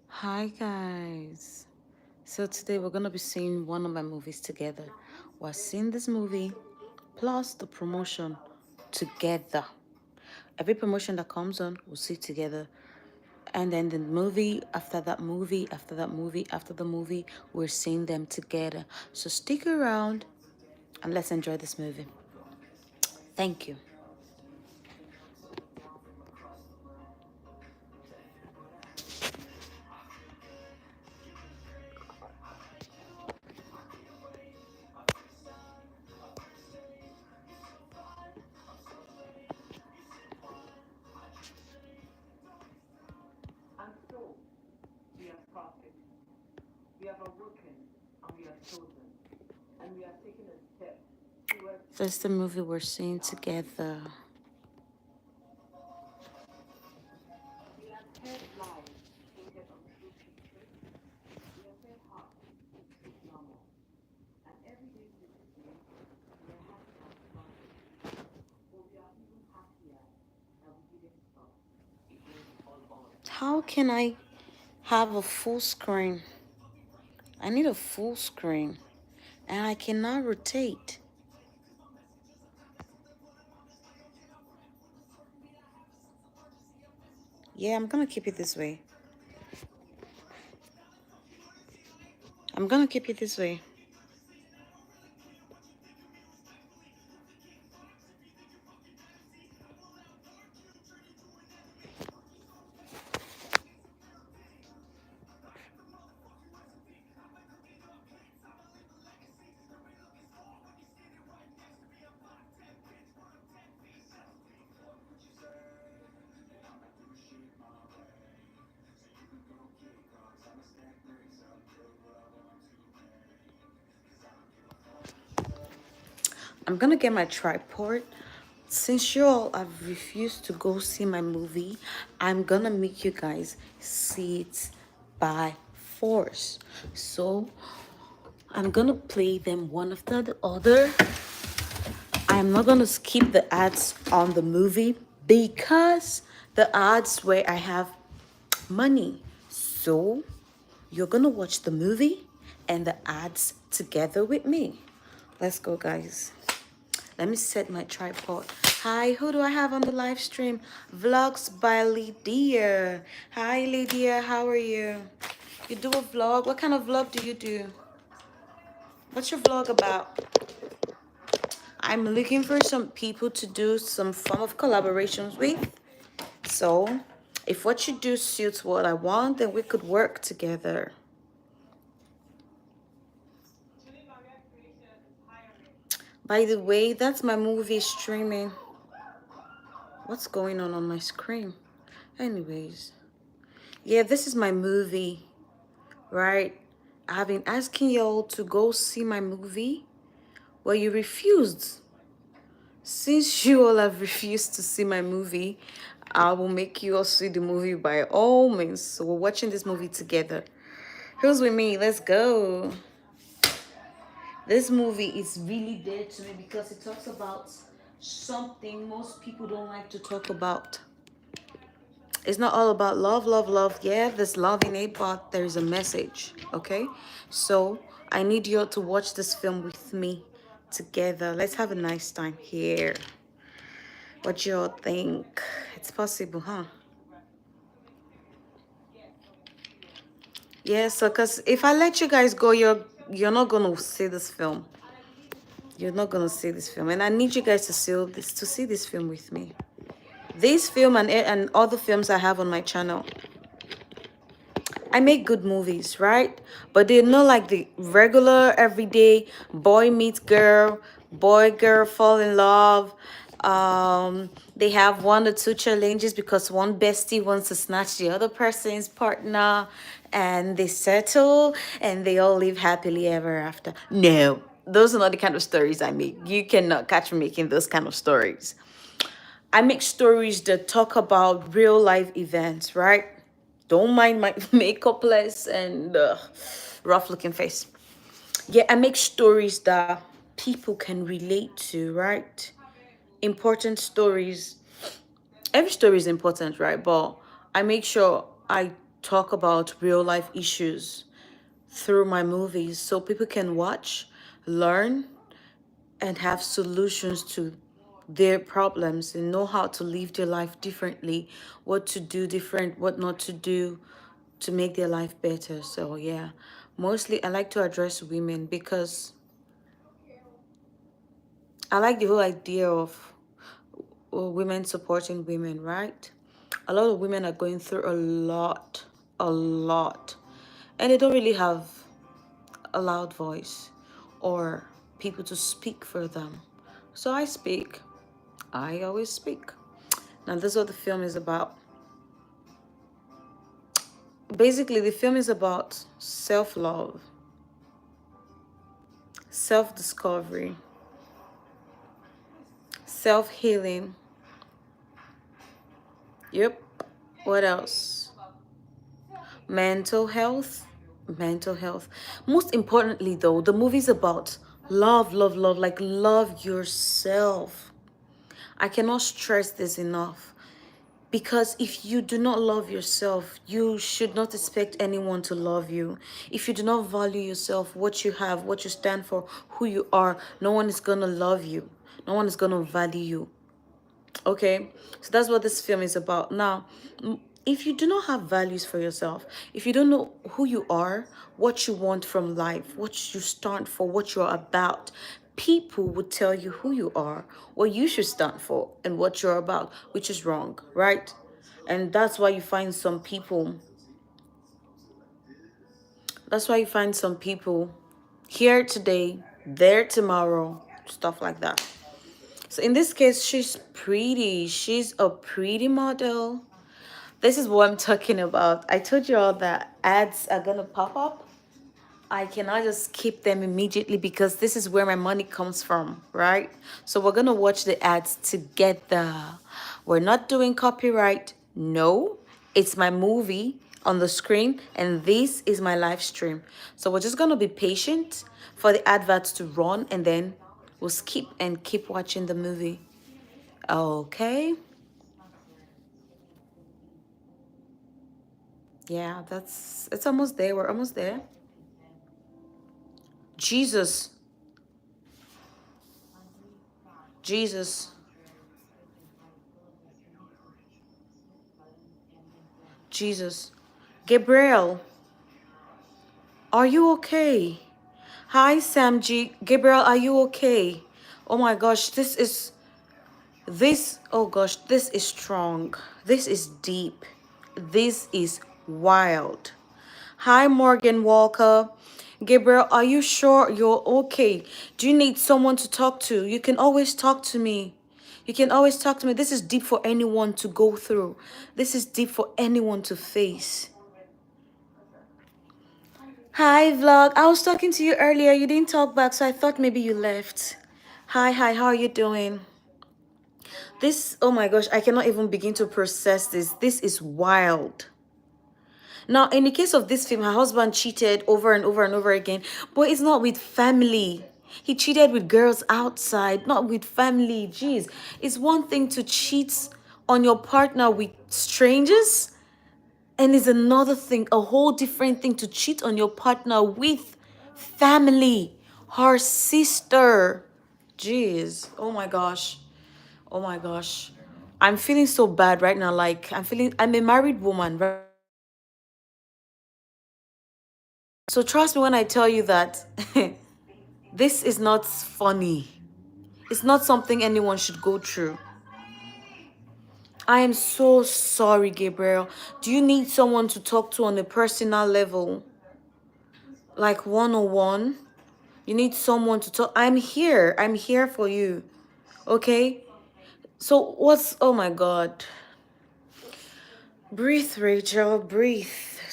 Hi guys. So today we're gonna be seeing one of my movies together. We're seeing this movie plus the promotion together. Every promotion that comes on, we'll see together. And then the movie, after that movie, after that movie, after the movie, we're seeing them together. So stick around and let's enjoy this movie. Thank you. That's the movie we're seeing together. How can I have a full screen? I need a full screen and I cannot rotate. Yeah, I'm gonna keep it this way. I'm gonna keep it this way. I'm gonna get my tripod. Since you all have refused to go see my movie, I'm gonna make you guys see it by force. So I'm gonna play them one after the other. I'm not gonna skip the ads on the movie because the ads where I have money. So you're gonna watch the movie and the ads together with me. Let's go, guys. Let me set my tripod. Hi, who do I have on the live stream? Vlogs by Lydia. Hi, Lydia. How are you? You do a vlog? What kind of vlog do you do? What's your vlog about? I'm looking for some people to do some form of collaborations with. So, if what you do suits what I want, then we could work together. By the way, that's my movie streaming. What's going on my screen? Anyways, yeah, this is my movie, right? I've been asking y'all to go see my movie. Well, you refused. Since you all have refused to see my movie, I will make you all see the movie by all means. So we're watching this movie together. Who's with me? Let's go. This movie is really dear to me because it talks about something most people don't like to talk about. It's not all about love, love, love. Yeah, there's love in it, but there's a message, okay? So I need you all to watch this film with me together. Let's have a nice time here. What you all think? It's possible, huh? Yeah, so because if I let you guys go, you're not gonna see this film. You're not gonna see this film, and I need you guys to see this film with me. This film and other films I have on my channel. I make good movies, right? But they're not like the regular everyday boy meets girl, boy girl fall in love. They have one or two challenges because one bestie wants to snatch the other person's partner and they settle and they all live happily ever after. No, those are not the kind of stories I make. You cannot catch me making those kind of stories. I make stories that talk about real life events, right? Don't mind my makeup less and rough looking face. Yeah, I make stories that people can relate to, right? Important stories. every story is important, right? But I make sure I talk about real life issues through my movies so people can watch, learn, and have solutions to their problems and know how to live their life differently, what to do different, what not to do to make their life better. So, yeah, mostly I like to address women because I like the whole idea of women supporting women, right? A lot of women are going through a lot, and they don't really have a loud voice or people to speak for them. So I speak. I always speak. Now, this is what the film is about. Basically, the film is about self love, self discovery, self healing. Yep. What else? Mental health. Mental health. Most importantly, though, the movie's about love, love, love. Like, love yourself. I cannot stress this enough. Because if you do not love yourself, you should not expect anyone to love you. If you do not value yourself, what you have, what you stand for, who you are, no one is going to love you. No one is going to value you. Okay, so that's what this film is about. Now, if you do not have values for yourself, if you don't know who you are, what you want from life, what you stand for, what you're about, people would tell you who you are, what you should stand for, and what you're about, which is wrong, right? And that's why you find some people here today, there tomorrow, stuff like that. So in this case, she's pretty. She's a pretty model. This is what I'm talking about. I told you all that ads are gonna pop up. I cannot just skip them immediately because this is where my money comes from, right? So we're gonna watch the ads together. We're not doing copyright. No, it's my movie on the screen and this is my live stream. So we're just gonna be patient for the adverts to run and then we'll skip and keep watching the movie. Okay. Yeah, it's almost there. We're almost there. Jesus. Jesus. Jesus. Gabriel, are you okay? Hi, Sam G. Gabriel, are you okay? Oh my gosh, oh gosh, this is strong. This is deep. This is wild. Hi, Morgan Walker. Gabriel, are you sure you're okay? Do you need someone to talk to? You can always talk to me. You can always talk to me. This is deep for anyone to go through. This is deep for anyone to face. Hi, vlog. I was talking to you earlier. You didn't talk back, so I thought maybe you left. Hi, how are you doing? This, oh my gosh, I cannot even begin to process this. This is wild. Now, in the case of this film, her husband cheated over and over and over again, but it's not with family. He cheated with girls outside, not with family. Jeez, it's one thing to cheat on your partner with strangers, and it's another thing, a whole different thing to cheat on your partner with family, her sister. Jeez, oh my gosh. Oh my gosh. I'm feeling so bad right now. Like, I'm a married woman, right? So trust me when I tell you that this is not funny. It's not something anyone should go through. I am so sorry, Gabriel. Do you need someone to talk to on a personal level? Like one-on-one? You need someone to talk. I'm here. I'm here for you. Okay? So oh my God. Breathe, Rachel. Breathe.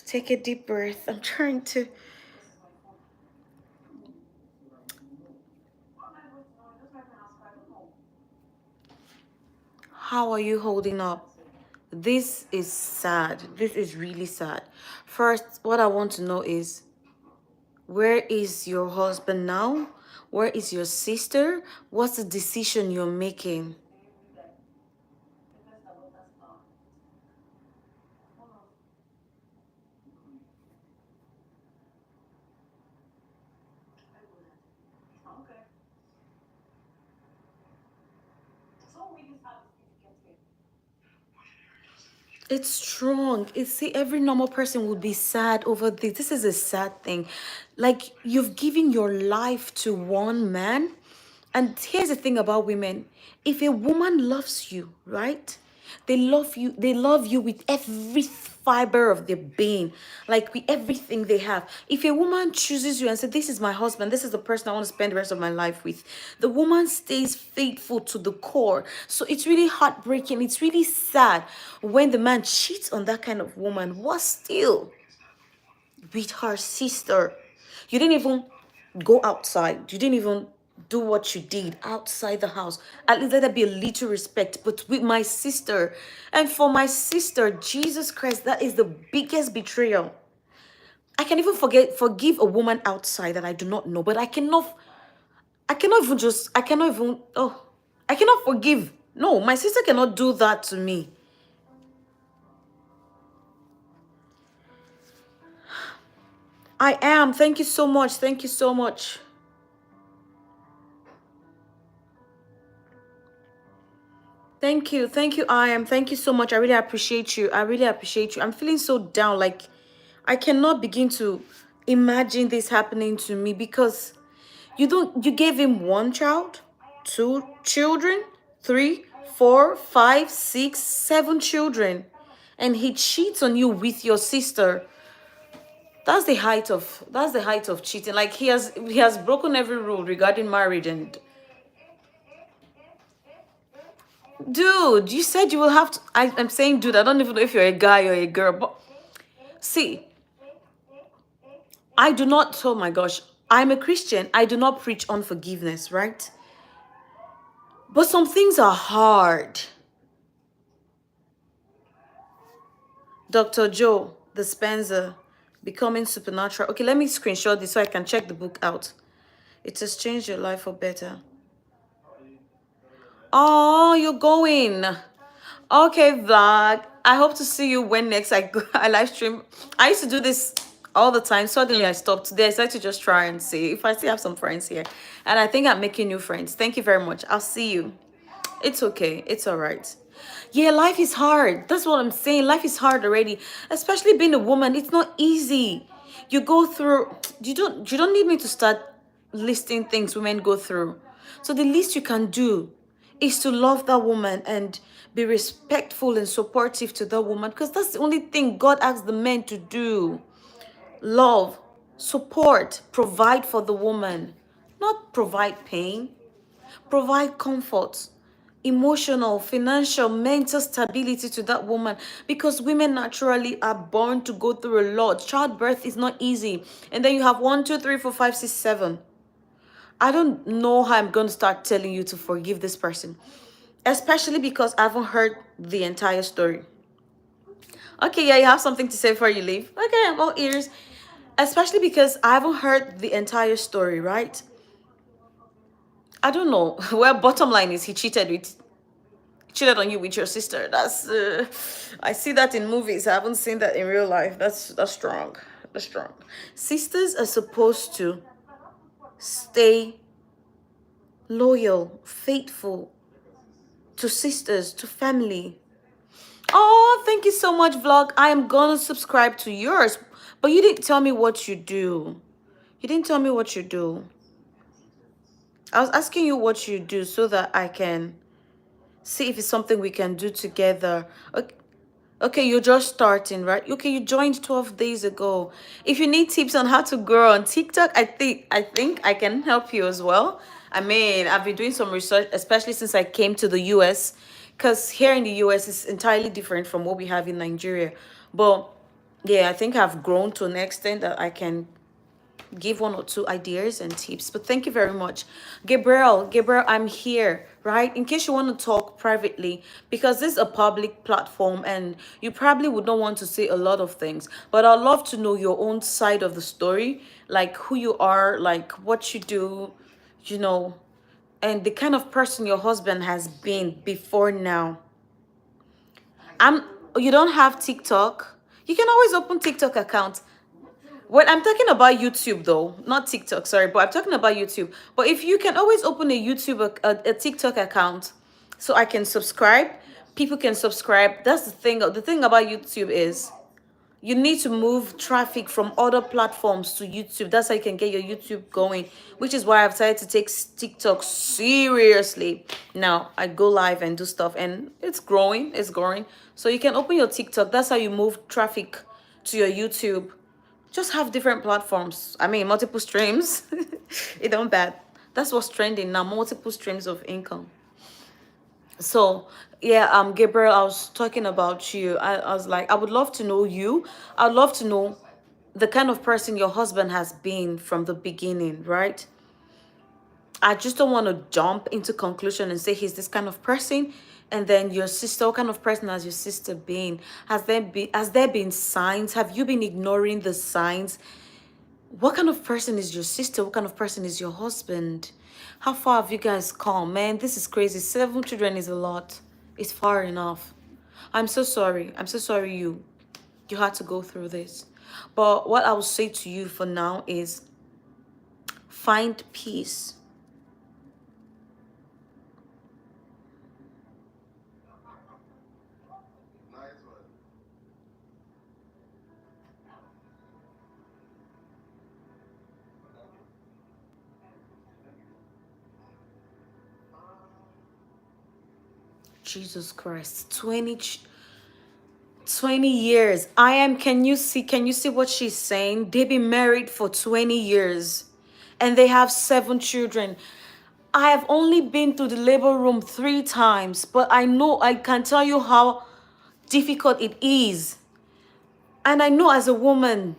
Take a deep breath. I'm trying to. How are you holding up? This is sad. This is really sad. First, what I want to know is, where is your husband now? Where is your sister? What's the decision you're making? It's strong. It's see, every normal person would be sad over this. This is a sad thing. Like you've given your life to one man. And here's the thing about women. If a woman loves you, right? They love you with every fiber of their being, like with everything they have. If a woman chooses you and says, "This is my husband, this is the person I want to spend the rest of my life with," the woman stays faithful to the core. So it's really heartbreaking. It's really sad when the man cheats on that kind of woman. What still with her sister? You didn't even go outside. You didn't even do what you did outside the house. At least let there be a little respect. But with my sister, and for my sister, Jesus Christ, that is the biggest betrayal. I can even forgive a woman outside that I do not know, but I cannot forgive. No, my sister cannot do that to me. I am. Thank you so much. Thank you so much. Thank you, I am. Thank you so much. I really appreciate you. I really appreciate you. I'm feeling so down. Like, I cannot begin to imagine this happening to me because you gave him one child, two children, three, four, five, six, seven children, and he cheats on you with your sister. That's the height of cheating. Like he has broken every rule regarding marriage. And dude, you said you will have to. I'm saying, dude, I don't even know if you're a guy or a girl, but see, I do not, oh my gosh, I'm a Christian. I do not preach unforgiveness, right? But some things are hard. Dr. Joe Dispenza, Becoming Supernatural. Okay, let me screenshot this so I can check the book out. It has changed your life for better. Oh, you're going. Okay, vlog. I hope to see you when next I live stream. I used to do this all the time. Suddenly I stopped. Today I decided to just try and see if I still have some friends here. And I think I'm making new friends. Thank you very much. I'll see you. It's okay. It's all right. Yeah, life is hard. That's what I'm saying. Life is hard already. Especially being a woman. It's not easy. You go through, you don't need me to start listing things women go through. So the least you can do is to love that woman and be respectful and supportive to that woman, because that's the only thing God asks the men to do. Love, support, provide for the woman, not provide pain. Provide comfort, emotional, financial, mental stability to that woman, because women naturally are born to go through a lot. Childbirth is not easy. And then you have 1, 2, 3, 4, 5, 6, 7. I don't know how I'm going to start telling you to forgive this person, especially because I haven't heard the entire story. Okay, yeah, you have something to say before you leave. Okay, I'm all ears. Especially because I haven't heard the entire story, right? I don't know. Well, bottom line is he cheated on you with your sister. That's I see that in movies. I haven't seen that in real life. That's strong. That's strong. Sisters are supposed to stay loyal, faithful to sisters, to family. Oh, thank you so much, vlog. I am gonna subscribe to yours, but you didn't tell me what you do. You didn't tell me what you do. I was asking you what you do so that I can see if it's something we can do together. Okay, you're just starting, right? Okay, you joined 12 days ago. If you need tips on how to grow on TikTok, I think I can help you as well. I mean, I've been doing some research, especially since I came to the US, because here in the US it's entirely different from what we have in Nigeria. But yeah, I think I've grown to an extent that I can give 1 or 2 ideas and tips. But thank you very much. Gabriel, I'm here, right? In case you want to talk privately, because this is a public platform and you probably would not want to say a lot of things, but I'd love to know your own side of the story, like who you are, like what you do, you know, and the kind of person your husband has been before now. I'm You don't have TikTok? You can always open TikTok account. Well, I'm talking about YouTube though, not TikTok, sorry, but I'm talking about YouTube. But if you can always open a TikTok account so I can subscribe, People can subscribe. That's the thing. The thing about YouTube is you need to move traffic from other platforms to YouTube. That's how you can get your YouTube going, which is why I've decided to take TikTok seriously. Now I go live and do stuff, and it's growing, it's growing. So you can open your TikTok. That's how you move traffic to your YouTube. Just have different platforms. I mean, multiple streams. It don't bad. That's what's trending now, multiple streams of income. So yeah, Gabriel, I was talking about you. I was like, I would love to know you. I'd love to know the kind of person your husband has been from the beginning, right? I just don't want to jump into conclusion and say he's this kind of person. And then your sister, what kind of person has your sister been? Has there been signs? Have you been ignoring the signs? What kind of person is your sister? What kind of person is your husband? How far have you guys come? Man, this is crazy. 7 children is a lot. It's far enough. I'm so sorry. I'm so sorry you had to go through this. But what I will say to you for now is find peace. Jesus Christ. 20 years. Can you see what she's saying? They've been married for 20 years and they have 7 children. I have only been to the labor room 3 times, but I know I can tell you how difficult it is. And I know as a woman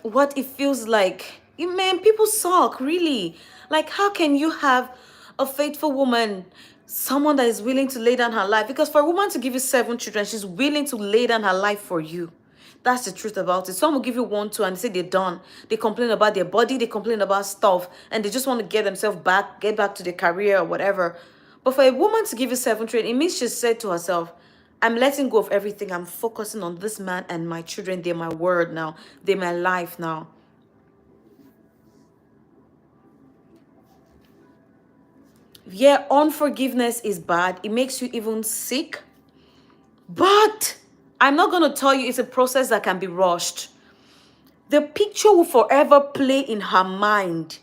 what it feels like. Man, people suck, really. Like, how can you have a faithful woman, someone that is willing to lay down her life? Because for a woman to give you 7 children, she's willing to lay down her life for you. That's the truth about it. Some will give you 1, 2, and they say they're done. They complain about their body, they complain about stuff, and they just want to get themselves back, get back to their career or whatever. But for a woman to give you 7 children, it means she said to herself, I'm letting go of everything. I'm focusing on this man and my children. They're my word now. They're my life now. Yeah, unforgiveness is bad. It makes you even sick. But I'm not going to tell you it's a process that can be rushed. The picture will forever play in her mind.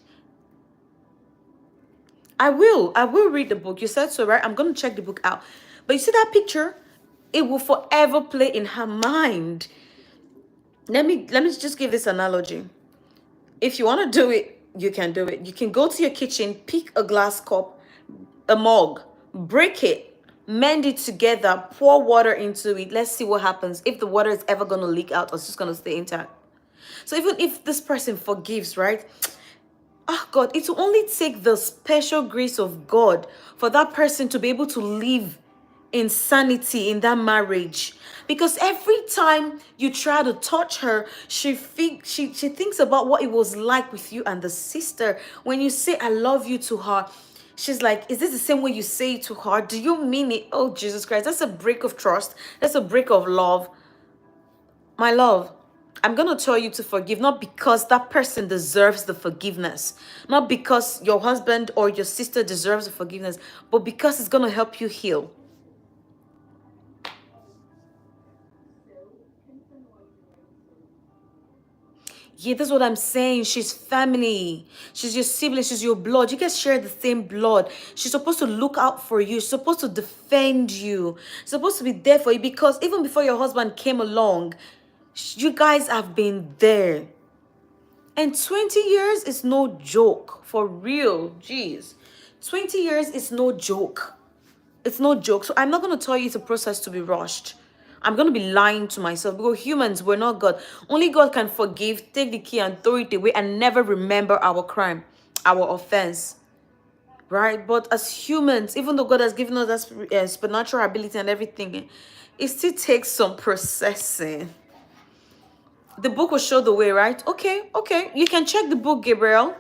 I will read the book. You said so, right? I'm going to check the book out. But you see that picture? It will forever play in her mind. Let me just give this analogy. If you want to do it, you can do it. You can go to your kitchen, pick a glass cup, a mug, break it, mend it together, pour water into it. Let's see what happens. If the water is ever going to leak out or it's just going to stay intact. So even if this person forgives, right? Oh God, it will only take the special grace of God for that person to be able to live in sanity in that marriage. Because every time you try to touch her, she thinks about what it was like with you and the sister. When you say I love you to her, she's like, is this the same way you say it to her? Do you mean it? Oh, Jesus Christ, that's a break of trust. That's a break of love. My love, I'm going to tell you to forgive, not because that person deserves the forgiveness, not because your husband or your sister deserves the forgiveness, but because it's going to help you heal. Yeah, that's what I'm saying. She's family. She's your sibling. She's your blood. You guys share the same blood. She's supposed to look out for you. She's supposed to defend you. She's supposed to be there for you because even before your husband came along, you guys have been there. And 20 years is no joke. For real. Jeez. 20 years is no joke. It's no joke. So I'm not going to tell you it's a process to be rushed. I'm going to be lying to myself because humans, we're not God. Only God can forgive, take the key and throw it away and never remember our crime, our offense. Right? But as humans, even though God has given us that supernatural ability and everything, it still takes some processing. The book will show the way, right? Okay. You can check the book, Gabriel.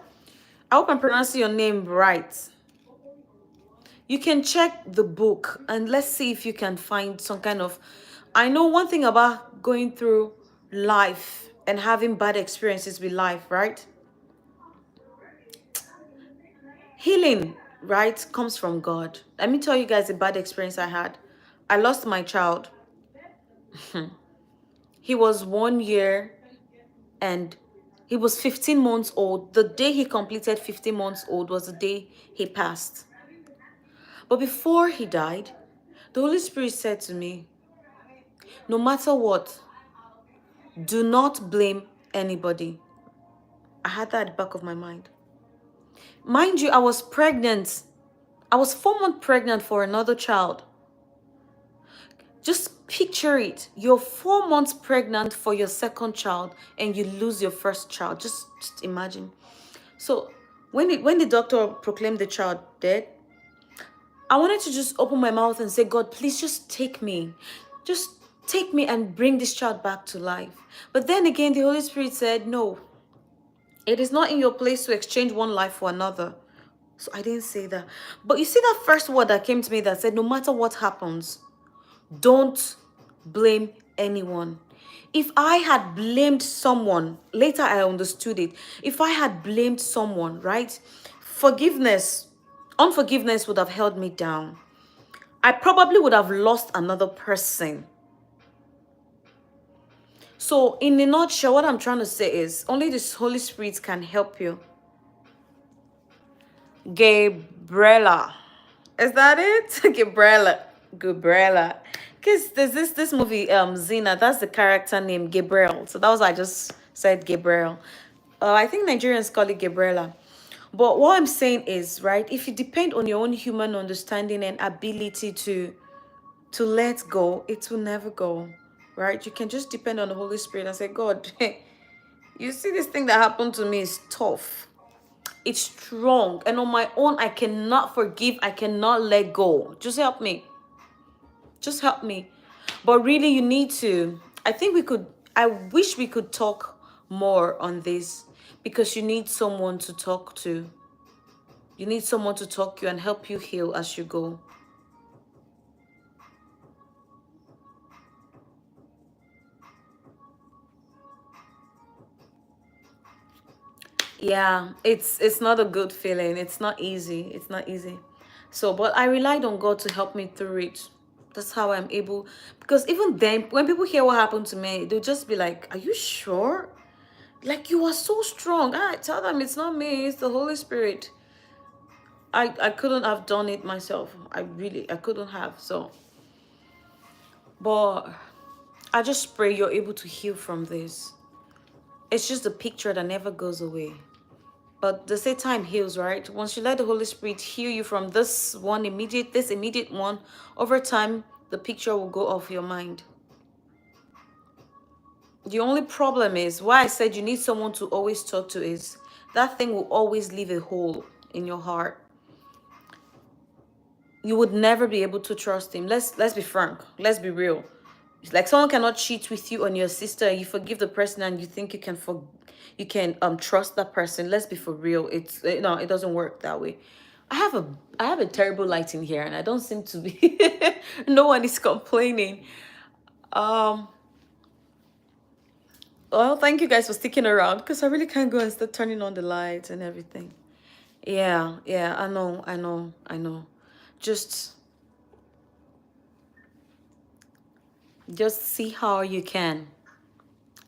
I hope I'm pronouncing your name right. You can check the book and let's see if you can find some kind of... I know one thing about going through life and having bad experiences with life, right? Healing. right, comes from God. Let me tell you guys a bad experience I had. I lost my child. He was 1 year and he was 15 months old. The day he completed 15 months old was the day he passed. But before he died, the Holy Spirit said to me, no matter what, do not blame anybody. I had that at the back of my mind. Mind you, I was pregnant. I was 4 months pregnant for another child. Just picture it. You're 4 months pregnant for your second child and you lose your first child. Just imagine. So when the doctor proclaimed the child dead, I wanted to just open my mouth and say, God, please just take me. Just take me and bring this child back to life. But then again, the Holy Spirit said, no, it is not in your place to exchange one life for another. So I didn't say that. But you see that first word that came to me that said, no matter what happens, don't blame anyone. If I had blamed someone, later I understood it. If I had blamed someone, right? Unforgiveness would have held me down. I probably would have lost another person. So in a nutshell, what I'm trying to say is only the Holy Spirit can help you. Gabriella. Is that it? Gabriella. Because there's this movie, Zena, that's the character name, Gabriel. So that was why I just said Gabriel. I think Nigerians call it Gabriella. But what I'm saying is, right, if you depend on your own human understanding and ability to let go, it will never go. Right? You can just depend on the Holy Spirit and say, God, you see this thing that happened to me is tough. It's strong. And on my own, I cannot forgive. I cannot let go. Just help me. Just help me. But really, you need to. I wish we could talk more on this because you need someone to talk to. You need someone to talk to you and help you heal as you go. Yeah, it's not a good feeling. It's not easy. It's not easy. So, but I relied on God to help me through it. That's how I'm able, because even then, when people hear what happened to me, they'll just be like, "Are you sure? Like you are so strong." I tell them it's not me, it's the Holy Spirit. I couldn't have done it myself. I couldn't have. So, but I just pray you're able to heal from this. It's just a picture that never goes away. But they say time heals, right? Once you let the Holy Spirit heal you from this immediate one, over time, the picture will go off your mind. The only problem is, why I said you need someone to always talk to is, that thing will always leave a hole in your heart. You would never be able to trust him. Let's be frank. Let's be real. It's like someone cannot cheat with you on your sister. You forgive the person and you think you can trust that person. Let's be for real. No, it doesn't work that way. I have a terrible light in here and I don't seem to be no one is complaining. Well, thank you guys for sticking around because I really can't go and start turning on the lights and everything. Yeah, I know. Just see how you can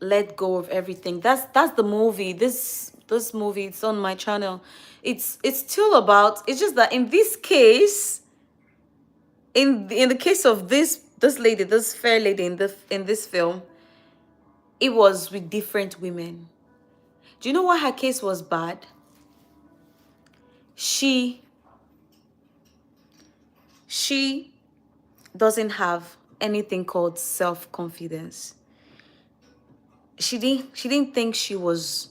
let go of everything. That's the movie. This movie, it's on my channel. It's still about, it's just that in this case, in the case of this lady, this fair lady in this film, it was with different women. Do you know why her case was bad? She doesn't have anything called self-confidence. She didn't think she was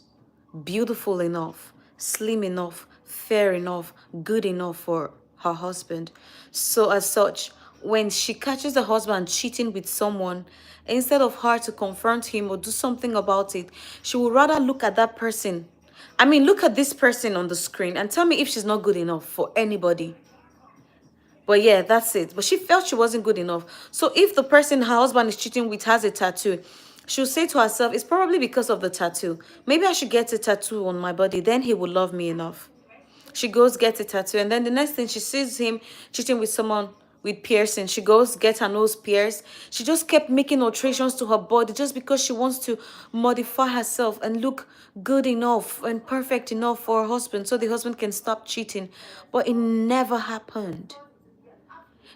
beautiful enough, slim enough, fair enough, good enough for her husband. So as such, when she catches the husband cheating with someone, instead of her to confront him or do something about it, she would rather look at that person. I mean, look at this person on the screen and tell me if she's not good enough for anybody. But yeah, that's it. But she felt she wasn't good enough. So if the person her husband is cheating with has a tattoo, she'll say to herself, it's probably because of the tattoo. Maybe I should get a tattoo on my body. Then he will love me enough. She goes, gets a tattoo, and then the next thing she sees him cheating with someone with piercing. She goes, gets her nose pierced. She just kept making alterations to her body just because she wants to modify herself and look good enough and perfect enough for her husband so the husband can stop cheating. But it never happened.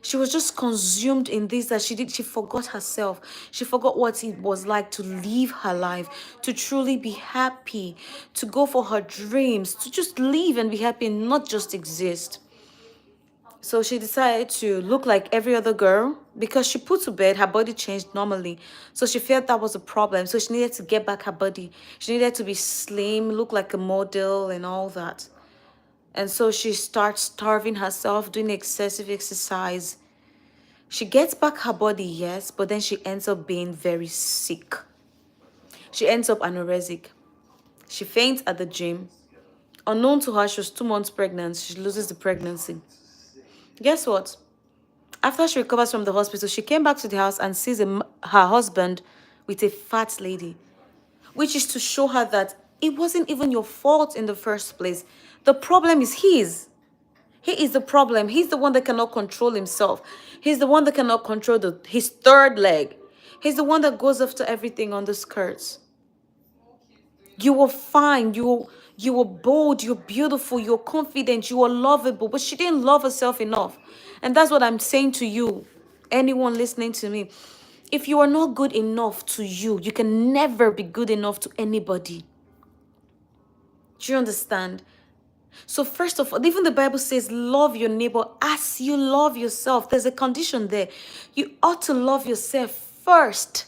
She was just consumed in this that she forgot herself. She forgot what it was like to live her life, to truly be happy, to go for her dreams, to just live and be happy and not just exist. So she decided to look like every other girl because she put to bed, her body changed normally. So she felt that was a problem. So she needed to get back her body. She needed to be slim, look like a model and all that. And so she starts starving herself, doing excessive exercise. She gets back her body, yes, but then she ends up being very sick. She ends up anorexic. She faints at the gym. Unknown to her, she was 2 months pregnant. She loses the pregnancy. Guess what? After she recovers from the hospital, she came back to the house and sees her husband with a fat lady, which is to show her that it wasn't even your fault in the first place. The problem is his. He is the problem. He's the one that cannot control himself. He's the one that cannot control his third leg. He's the one that goes after everything on the skirts. You were fine. You were bold. You're beautiful. You're confident. You are lovable. But she didn't love herself enough. And that's what I'm saying to you, anyone listening to me. If you are not good enough to you, you can never be good enough to anybody. Do you understand? So first of all, even the Bible says, love your neighbor as you love yourself. There's a condition there. You ought to love yourself first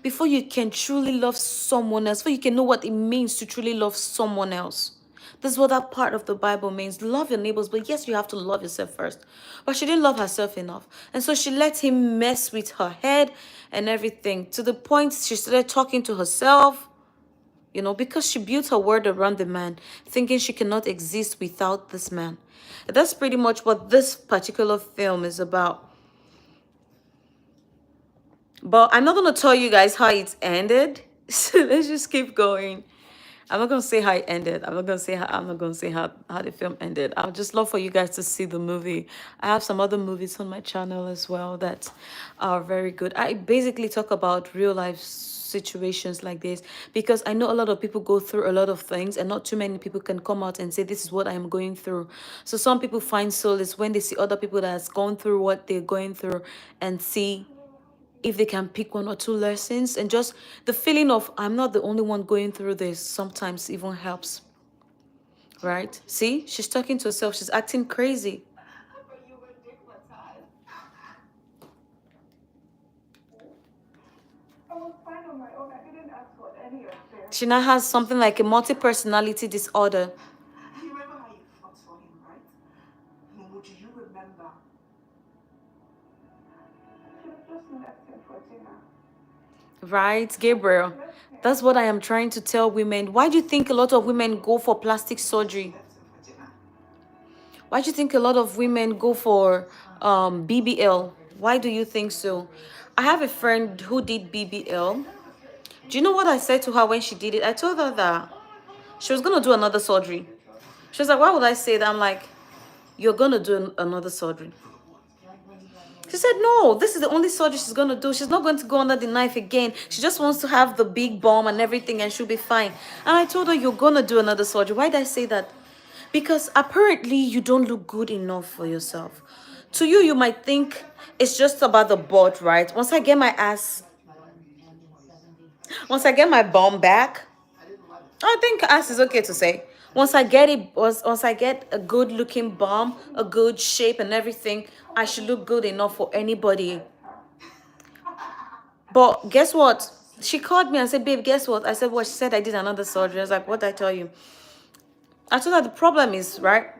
before you can truly love someone else, before you can know what it means to truly love someone else. This is what that part of the Bible means. Love your neighbors, but yes, you have to love yourself first. But she didn't love herself enough. And so she let him mess with her head and everything to the point she started talking to herself. You know, because she built her world around the man, thinking she cannot exist without this man. That's pretty much what this particular film is about. But I'm not going to tell you guys how it ended. So let's just keep going. I'm not going to say how it ended. I'm not going to say how the film ended. I would just love for you guys to see the movie. I have some other movies on my channel as well that are very good. I basically talk about real life situations like this because I know a lot of people go through a lot of things and not too many people can come out and say this is what I'm going through. So some people find solace when they see other people that has gone through what they're going through and see if they can pick 1 or 2 lessons, and just the feeling of I'm not the only one going through this sometimes even helps. Right? See, she's talking to herself, she's acting crazy. She now has something like a multi-personality disorder. You remember how you fought for him, right? Momo, do you remember? Right, Gabriel? That's what I am trying to tell women. Why do you think a lot of women go for plastic surgery? Why do you think a lot of women go for BBL? Why do you think so? I have a friend who did BBL. Do you know what I said to her when she did it? I told her that she was going to do another surgery. She was like, why would I say that? I'm like, you're going to do another surgery. She said, no, this is the only surgery she's going to do. She's not going to go under the knife again. She just wants to have the big bomb and everything and she'll be fine. And I told her, you're going to do another surgery. Why did I say that? Because apparently you don't look good enough for yourself. To you, you might think it's just about the butt, right? Once I get my bomb back, I think ass is okay to say. Once I get a good looking bomb, a good shape and everything, I should look good enough for anybody. But guess what? She called me and said, babe, guess what? I said, well, she said I did another surgery. I was like, what did I tell you? I told her the problem is, right?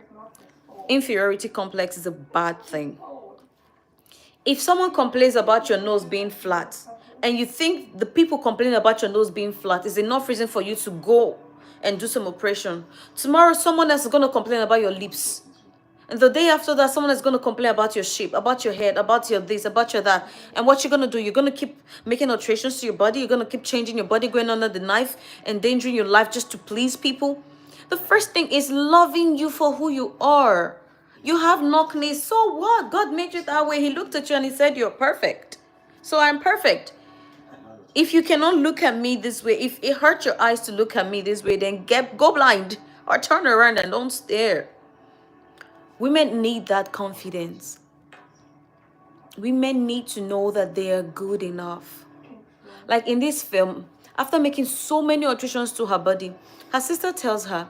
Inferiority complex is a bad thing. If someone complains about your nose being flat, and you think the people complaining about your nose being flat is enough reason for you to go and do some operation, tomorrow someone else is going to complain about your lips. And the day after that, someone is going to complain about your shape, about your head, about your this, about your that. And what you're going to do, you're going to keep making alterations to your body. You're going to keep changing your body, going under the knife, endangering your life just to please people. The first thing is loving you for who you are. You have knockness, so what? God made you that way. He looked at you and he said, you're perfect. So I'm perfect. If you cannot look at me this way, if it hurts your eyes to look at me this way, then go blind or turn around and don't stare. Women need that confidence. Women need to know that they are good enough. Like in this film, after making so many alterations to her body, her sister tells her,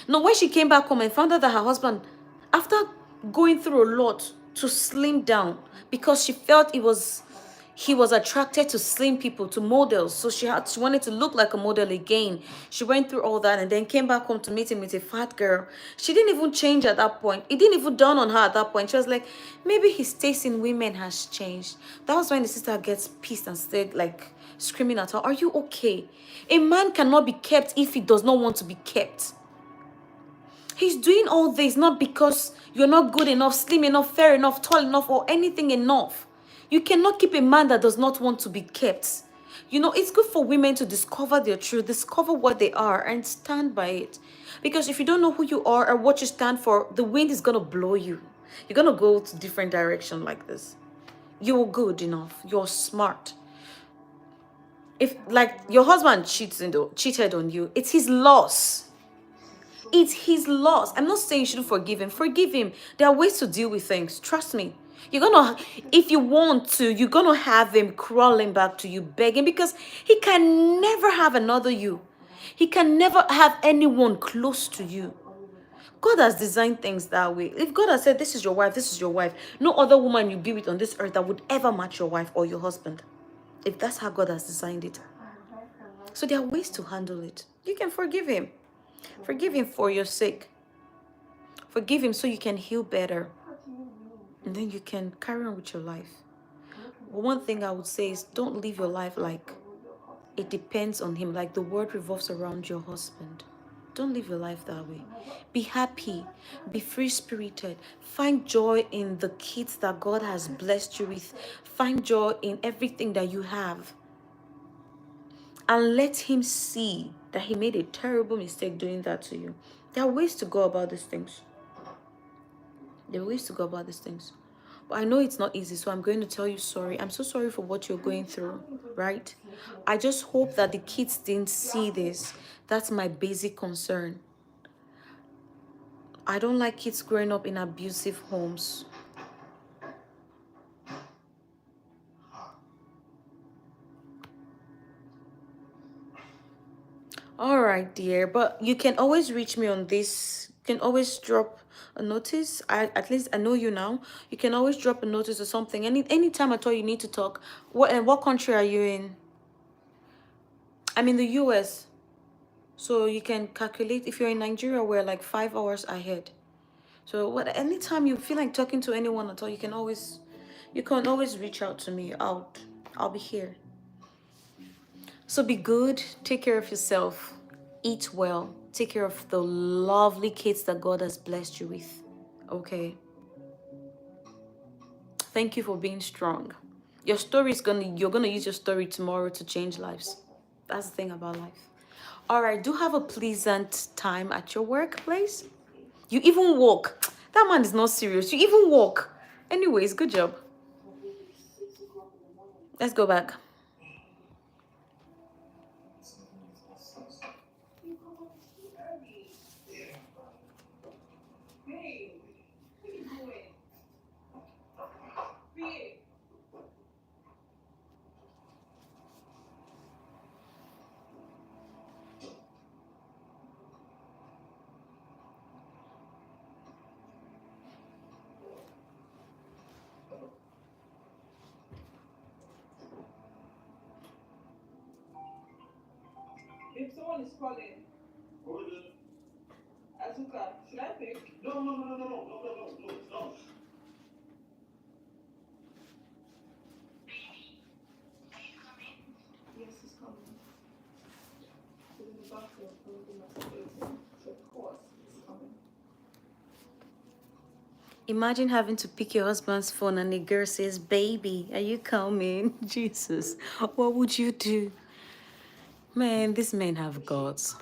no, when she came back home and found out that her husband, after going through a lot to slim down, because she felt he was attracted to slim people, to models, so she wanted to look like a model again. She went through all that and then came back home to meet him with a fat girl. She didn't even change at that point. It didn't even dawn on her at that point. She was like, maybe his taste in women has changed. That was when the sister gets pissed and said, like, screaming at her, are you okay? A man cannot be kept if he does not want to be kept. He's doing all this not because you're not good enough, slim enough, fair enough, tall enough, or anything enough. You cannot keep a man that does not want to be kept. You know, it's good for women to discover their truth, discover what they are, and stand by it. Because if you don't know who you are or what you stand for, the wind is going to blow you. You're going to go to different direction like this. You're good enough. You're smart. If, like, your husband cheated on you, it's his loss. It's his loss. I'm not saying you shouldn't forgive him. Forgive him. There are ways to deal with things. Trust me. You're gonna, if you want to, you're gonna have him crawling back to you, begging, because he can never have another you. He can never have anyone close to you. God has designed things that way. If God has said, this is your wife, this is your wife, no other woman you be with on this earth that would ever match your wife or your husband. If that's how God has designed it. So there are ways to handle it. You can forgive him. Forgive him for your sake. Forgive him so you can heal better. And then you can carry on with your life. But one thing I would say is don't live your life like it depends on him, like the world revolves around your husband. Don't live your life that way. Be happy. Be free-spirited. Find joy in the kids that God has blessed you with. Find joy in everything that you have. And let him see that he made a terrible mistake doing that to you. There are ways to go about these things. There are ways to go about these things. But I know it's not easy, so I'm going to tell you sorry. I'm so sorry for what you're going through, right? I just hope that the kids didn't see this. That's my basic concern. I don't like kids growing up in abusive homes. All right, dear, but you can always reach me on this. You can always drop a notice. At least I know you now. You can always drop a notice or something. Anytime at all you need to talk. What country are you in? I'm in the US. So you can calculate. If you're in Nigeria, we're like 5 hours ahead. So anytime you feel like talking to anyone at all, you can always reach out to me. I'll be here. So be good, take care of yourself, eat well, take care of the lovely kids that God has blessed you with. Okay. Thank you for being strong. Your story is you're gonna use your story tomorrow to change lives. That's the thing about life. All right, do have a pleasant time at your workplace. You even walk. That man is not serious. You even walk. Anyways, good job. Let's go back. If someone is calling, Azuka, should I pick? No. Yes, he's coming. He's in the bathroom, so of course he's coming. Imagine having to pick your husband's phone and the girl says, baby, are you coming? Jesus, what would you do? Man, these men have gods.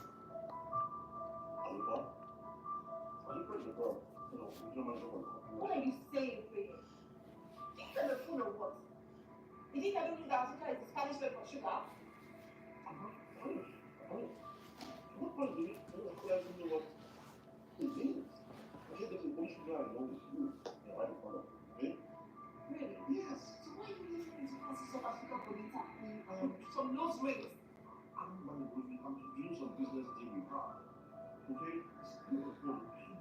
You think I don't know that Africa is the Spanish word for sugar? What point do you know what it is? Okay, there's a bunch of sugar along with you. Right? Okay? Really? Yes. So why are you listening to classes of Africa Bonita? Some lost rings. I'm doing some business deal with her. Okay? She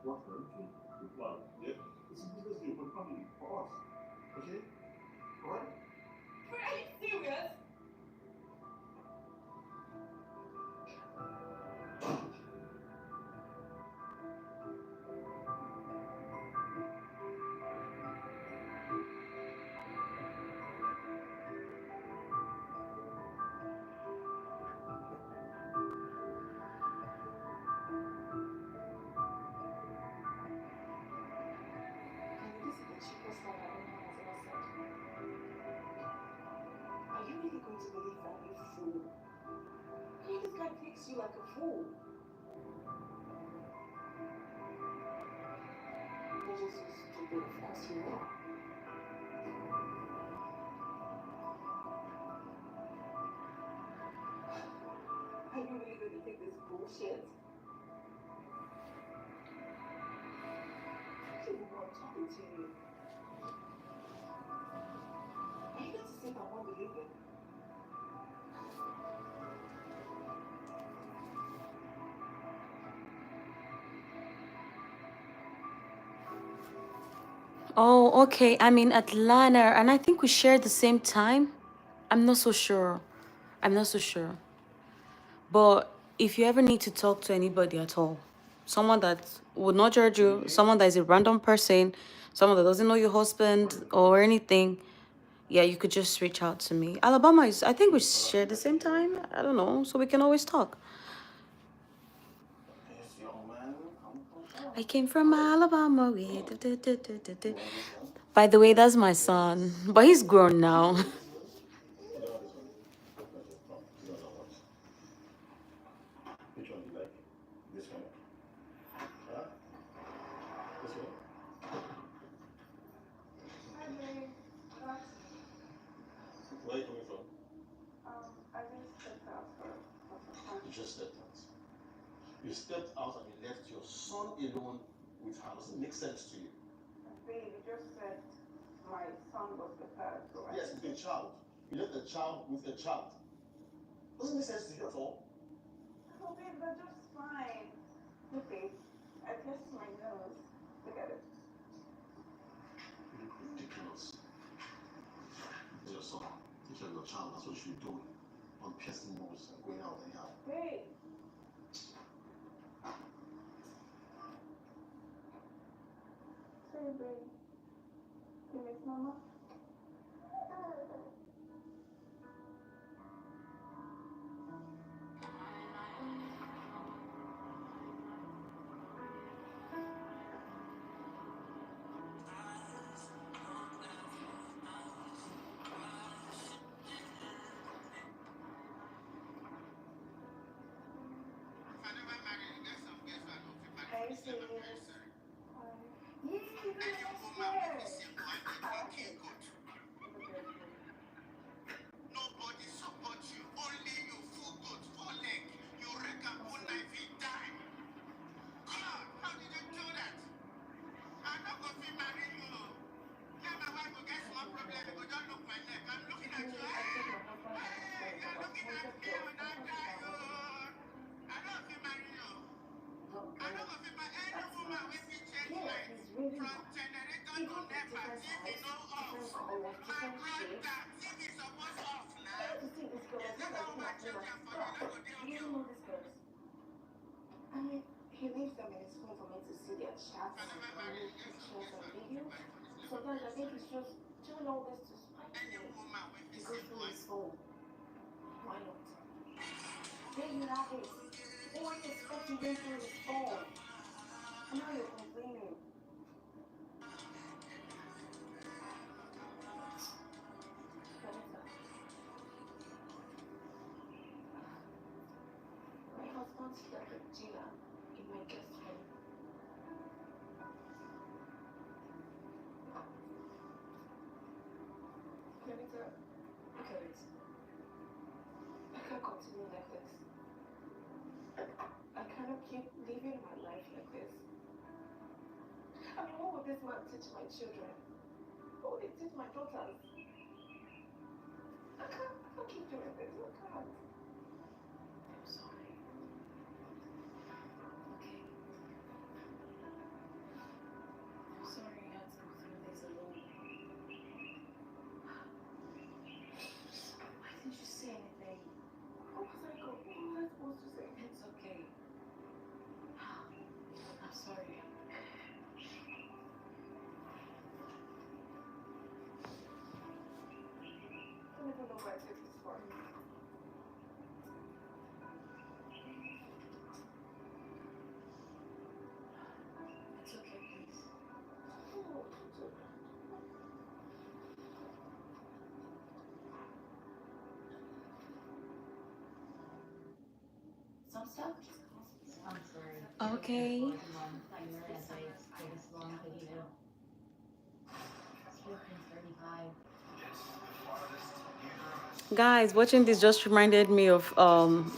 brought her into the plan. Yeah? It's a business deal for the family, for us. Okay? Alright? Are you serious? This is the cheapest one that anyone has ever said. Are you really going to believe that, you fool? Hey, this guy takes you like a fool. You're just so stupid, of course you are. Are you really going to take this bullshit? I don't even know I'm talking to you. Are you going to say I won't believe it? Oh, okay. I'm in Atlanta, and I think we share the same time. I'm not so sure. I'm not so sure. But if you ever need to talk to anybody at all, someone that would not judge you, someone that is a random person, someone that doesn't know your husband or anything, yeah, you could just reach out to me. Alabama is, I think we share the same time. I don't know. So we can always talk. I came from Alabama. By the way, that's my son. But he's grown now. Which one do you like? This one? Huh? This one? Hi, babe. Where are you coming from? I just stepped out for some time. You just stepped out. You stepped out and you left your son alone with her. Doesn't make sense to you. Babe, you just said my son was with her, so yes, with a child. You left a child with a child. Doesn't make sense to you at all. Oh, babe, they're just fine. Look, babe, I pierced my nose. Look at it. You look ridiculous. It's your son. Take care of your child. That's what you should be doing. On piercing nose and going out anyhow. Babe. Sorry, babe. You miss Mama? Are you serious? Yay, you're gonna nobody supports you, only you full goat, four leg, you reckon one knife in time. God, how did you do that? I'm not going to marry you. Yeah, my wife will get small problem, but don't look my neck. I'm looking at you. Hey, you're looking at me when I die. I don't feel marry you. I don't know if any woman with me change life from generator to NEPA, TV no off. My brother, TV supposed off now. Is that how my children for you not go deal with you? I mean, he leaves them in his phone for me to see their chats and pictures and videos. Sometimes I think he's just doing all this to spite me. He goes through his phone. Why not? There you have it. What do you expect him going through his phone? And now you're complaining. Vanessa, my husband's favorite dinner in my guest room. Vanessa, continue like this. I cannot keep living my life like this. I mean, what would this man teach my children? What would he teach my daughters? I can't keep doing this. I can't. I'm sorry. Okay. I'm sorry I had to go through this alone. Why didn't you say anything? What was I supposed to say? It's okay. I'm sorry. I don't even know where I take this from. It's okay, please. Oh, it's okay. Some stuff just costs. I'm sorry. Okay. Guys, watching this just reminded me of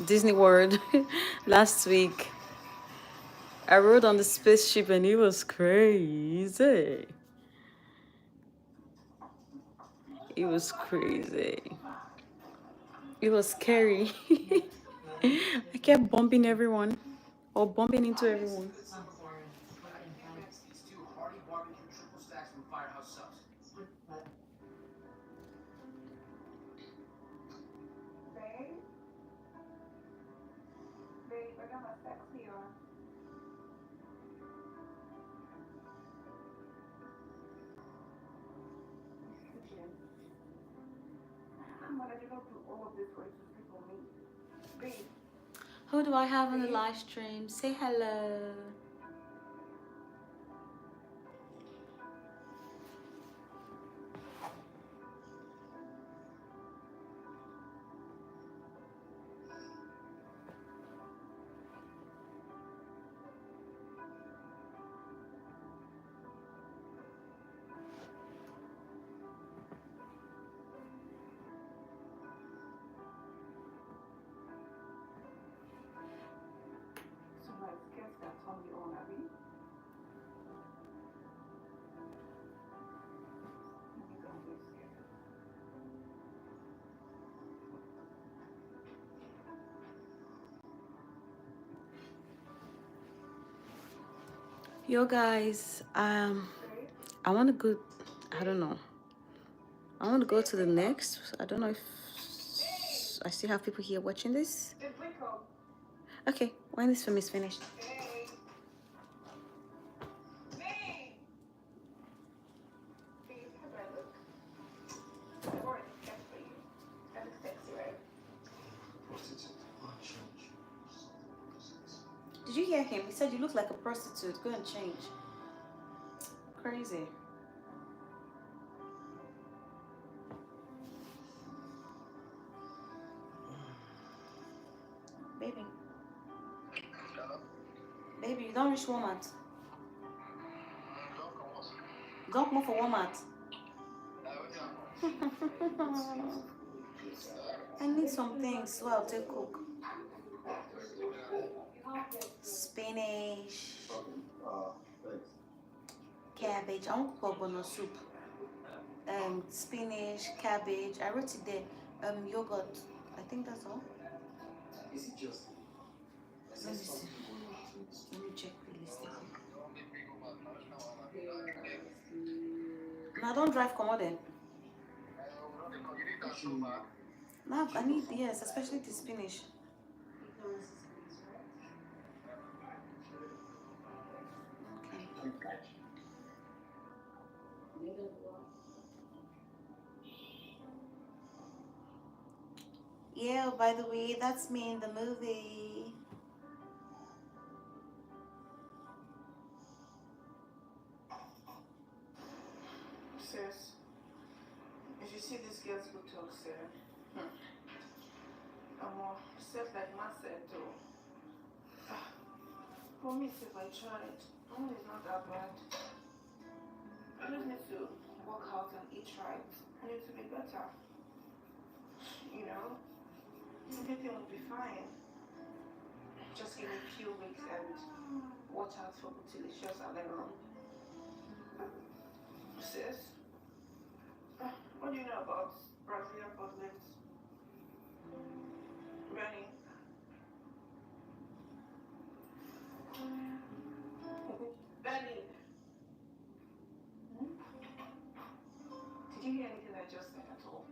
Disney World last week. I rode on the spaceship and it was crazy. It was crazy. It was scary. I kept bumping everyone or bumping into everyone. These two hearty barbecue triple stacks from Firehouse Subs. Babe, I got my sexy on. Come on, I did not do all of this for you people me. Babe. Who do I have on the live stream? Say hello. So my skills got turned me on, Abby. You don't be scared. Yo guys, I want to go, I don't know. I want to go to the next. I don't know if I still have people here watching this. Okay, when this film is finished. Did you hear him? He said you look like a prostitute. Go and change. Crazy. Baby. Baby, you don't reach Walmart. Don't move for Walmart. I need some things, so I'll take cook. Spinach, cabbage. I want coconut soup. Spinach, cabbage. I wrote it there. Yogurt. I think that's all. Is it just? Let me see. Let me check the list. Now don't drive commodity. Now I need, yes, especially the spinach. Okay. Yeah, by the way, that's me in the movie. Sis, as you see this girl's good talk, sir. Self like man said too. For me, if I tried, it's not that bad. I just need to work out and eat right. I need to be better. You know? Everything will be fine. Just give me a few weeks and watch out for Bootylicious Aleron. Sis, what do you know about Brazilian problems? Benny? Benny? Hmm? Did you hear anything I just said at all?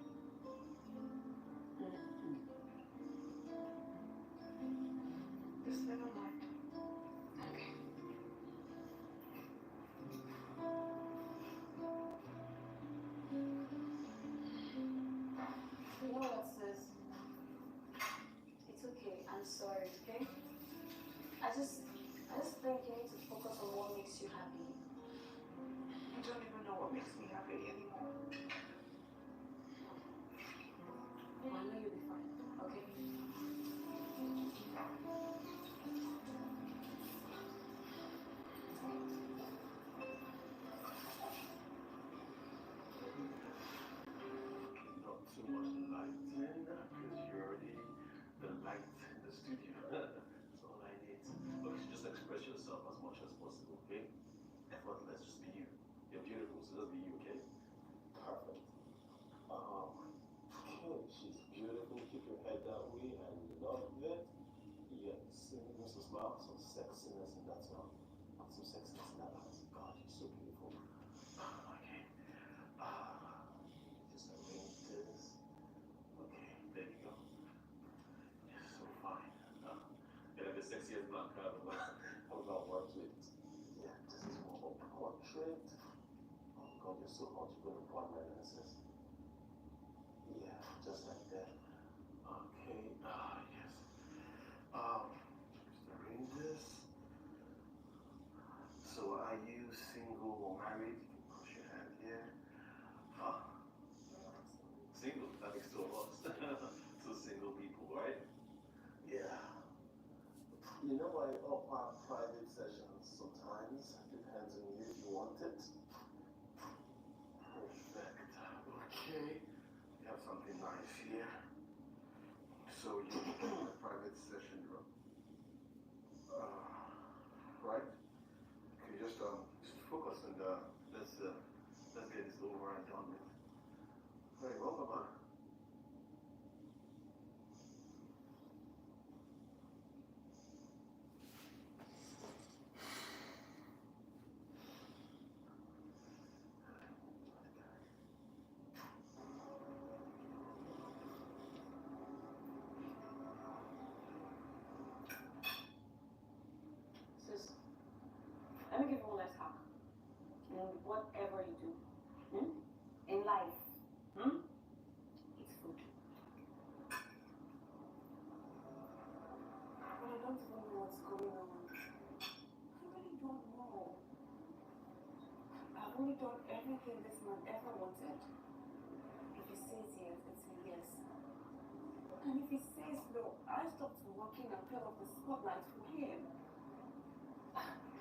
Just never mind. Okay. You know what, sis? It's okay. I'm sorry, okay? I just think you need to focus on what makes you happy. I don't even know what makes me happy anymore. Well, I know you'll be fine, okay? Not too much lighting, because you're already the light in the studio. That's all I need. Look, you just express yourself as much as possible, okay? Effortless, just be you. You're beautiful, so just be you, okay? Perfect. Okay, she's beautiful. Keep your head that way. I love it. Yeah, just a smile, some sexiness in that smile. Some sexiness in that eyes. God, you're so beautiful. Okay. Just arrange this. Okay, there you go. You're so fine. You're like the sexiest black card I've ever worked with. Yeah, this is more of a portrait. Oh God, you're so hot. You're going to burn my lenses. Yeah, just like that. Okay, yes. Just arrange this. So are you single or married? You can push your hand here. Single, that makes two of us. Two single people, right? Yeah. You know, I offer private sessions sometimes. Depends on you if you want it. Perfect. Okay. We have something nice here. So you a private session room. Right? Okay, just focus and let's get this over and done with. Very well, Mama. Sis, let me give you one last hack. In whatever you do, in life, it's food. But I don't even know what's going on. I really don't know. I've only done everything this man ever wanted. If he says yes, it's a yes. And if he says no, I stopped working and fell off the spotlight for him.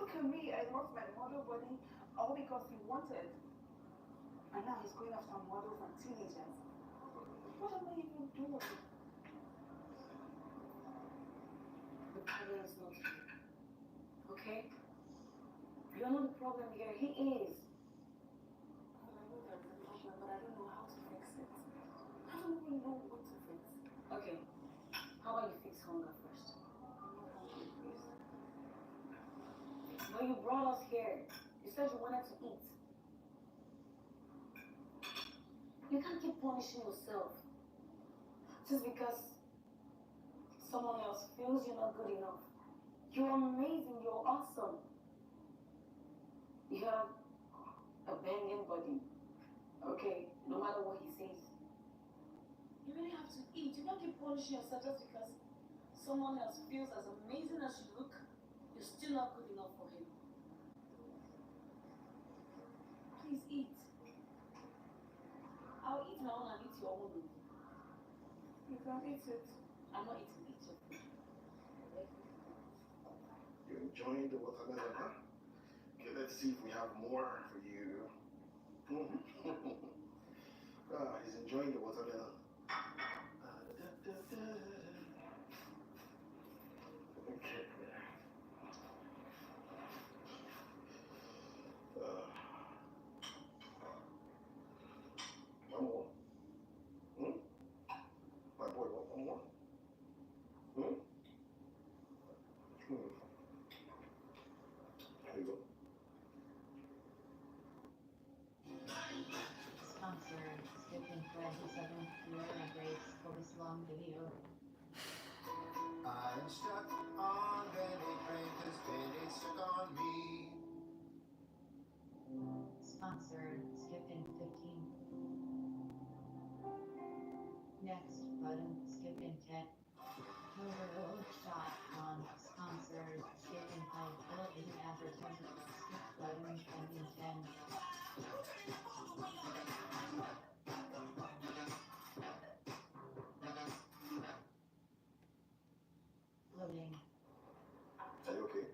Look at me, I lost my model body all because he wanted. And now he's going after models and teenagers. What am I even doing? The problem is not you. Okay? You're not the problem here. He is. Well, I know there's a problem, but I don't know how to fix it. I don't even know what to fix. Okay. How about you fix hunger first? I'm not hungry, please. But you brought us here. You said you wanted to eat. You can't keep punishing yourself just because someone else feels you're not good enough. You're amazing. You're awesome. You have a banging body. Okay, no matter what he says. You really have to eat. You can't keep punishing yourself just because someone else feels as amazing as you look. You're still not good enough for him. Please eat. I'll eat my own and eat your own. You can eat it. I'm not eating it. You're enjoying the watermelon, huh? Okay, let's see if we have more for you. He's enjoying the watermelon. sponsored, skip in 15. Next button, skip in 10. Total shot on sponsored, skip in 5. Television advertisement, skip button, ending 10. Loading. Are you okay?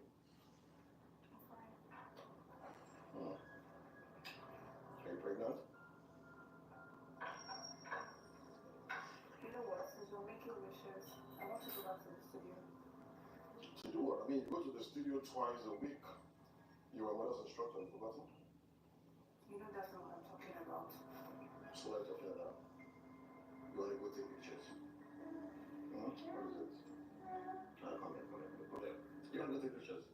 Are you pregnant? You know what? Since we're making wishes, I want to go back to the studio. To do what? I mean, you go to the studio twice a week. You are mother's instructor, you forgotten? You know that's not what I'm talking about. So what are you talking about? You want to go take pictures? What is it? Come here. You want to go take pictures?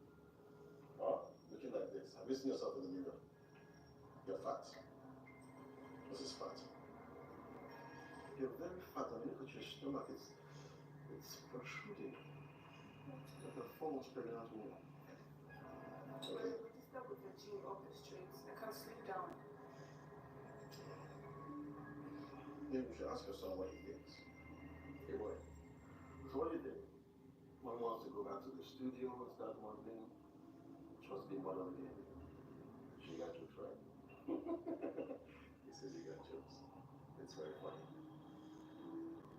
Huh? Looking like this. Have you seen yourself in the mirror? You're fat. This is fat. You're very fat. I mean, look at your stomach. It's protruding. Like a 4 months pregnant woman. Okay. But this stuff with the gym off the streets, I can't sleep down. Maybe we should ask your son what he thinks. Hey, boy. So what do you think? Mom wants to go back to the studio and start one thing. Trust me, mother again. She got jokes, right? He says he got jokes. It's very funny.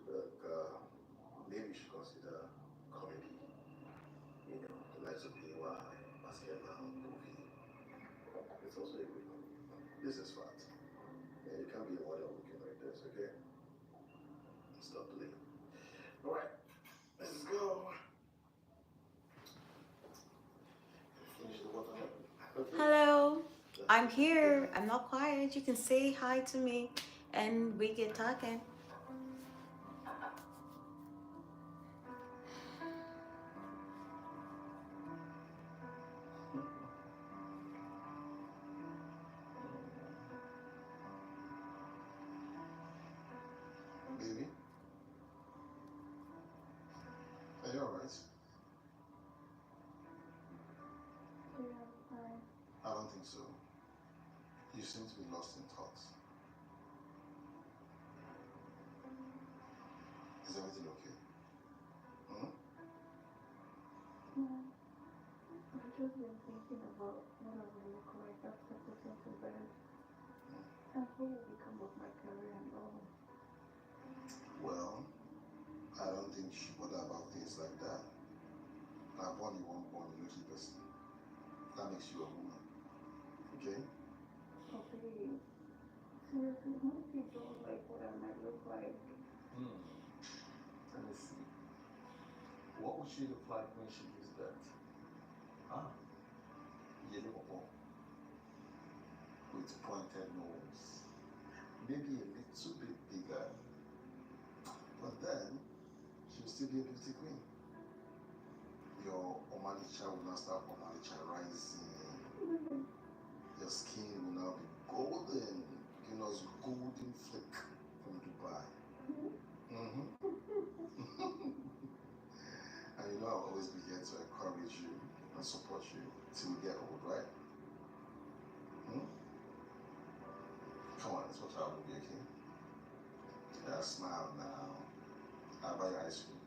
Look, maybe you should consider comedy. You know, the likes of Ewa, basketball, movie. It's also a good one. This is fat. Yeah, you can't be a model looking like this, okay? Stop playing. Alright, let's go. Finish the water. Okay. Hello, I'm here. I'm not quiet. You can say hi to me and we get talking. Baby, are you alright? Yeah, fine. I don't think so. You seem to be lost in thoughts. Is everything okay? Hmm? Yeah. I've just been thinking about what I will look like after putting to bed. And what will become of my career and all. Well, I don't think you should bother about things like that. Now, born you won't born a little person. That makes you a woman. Okay? Okay. Seriously, what if you don't like what I might look like? Let me see. What would she look like when she gives birth? Ah, yellow purple. With pointed nose. Maybe a little bit bigger. But then, she'll still be a beauty queen. Your Omalicha will now start Omalicha rising. Your skin will now be golden. You know, it's golden flick from Dubai. And you know I'll always be here to encourage you and support you till we get old, right? Come on, let's watch our movie, okay? Yeah, smile now. I'll buy you ice cream.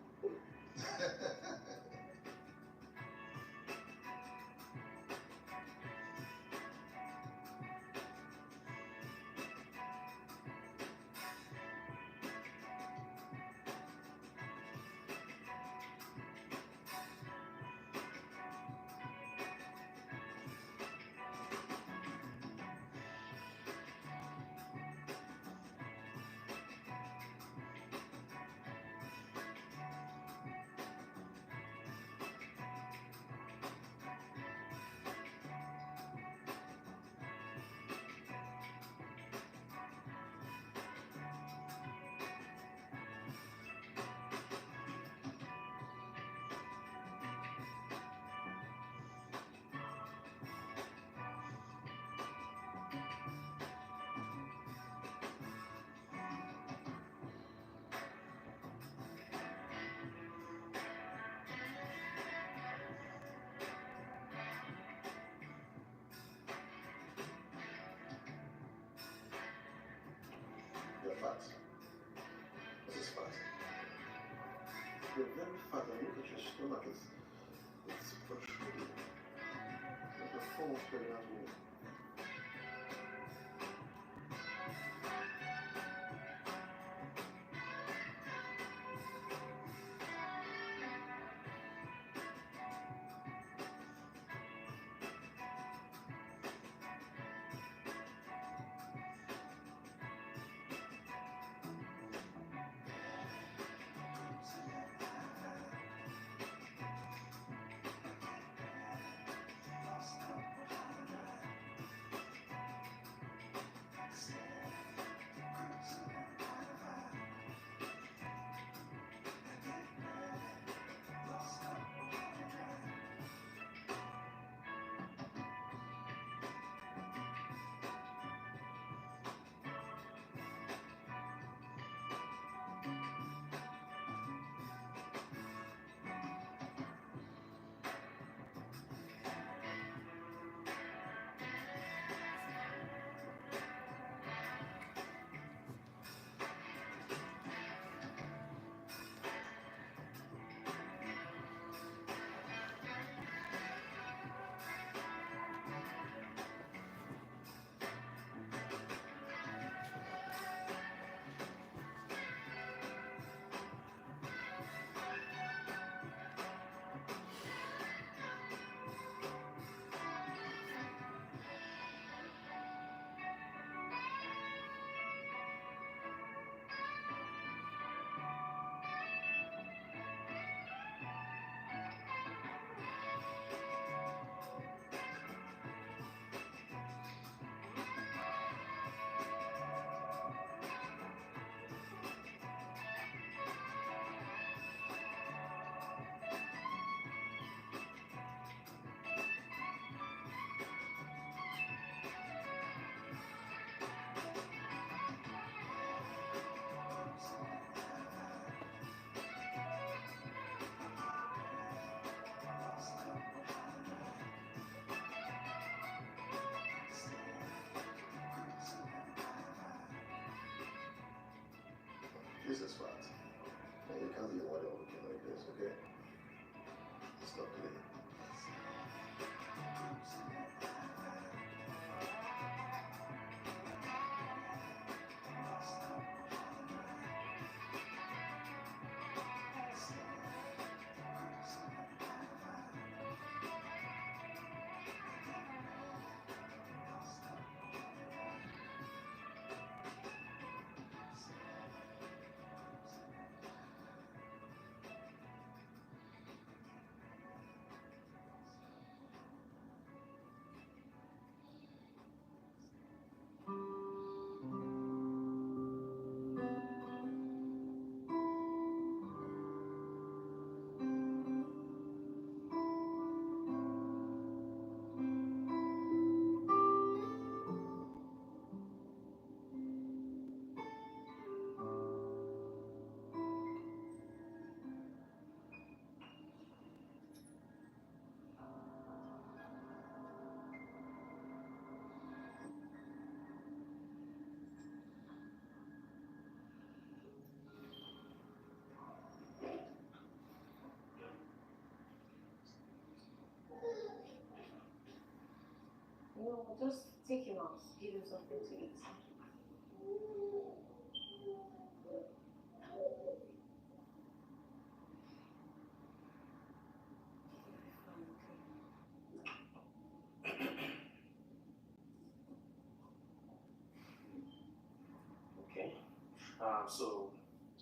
You're fat. This is fat. You're very fat, and look at your stomach. It's protruding. Like a form of pregnant woman. This is fat. And you can't be a model looking like this, okay? Stop playing. No, just take him out. Give him something to eat. Okay. So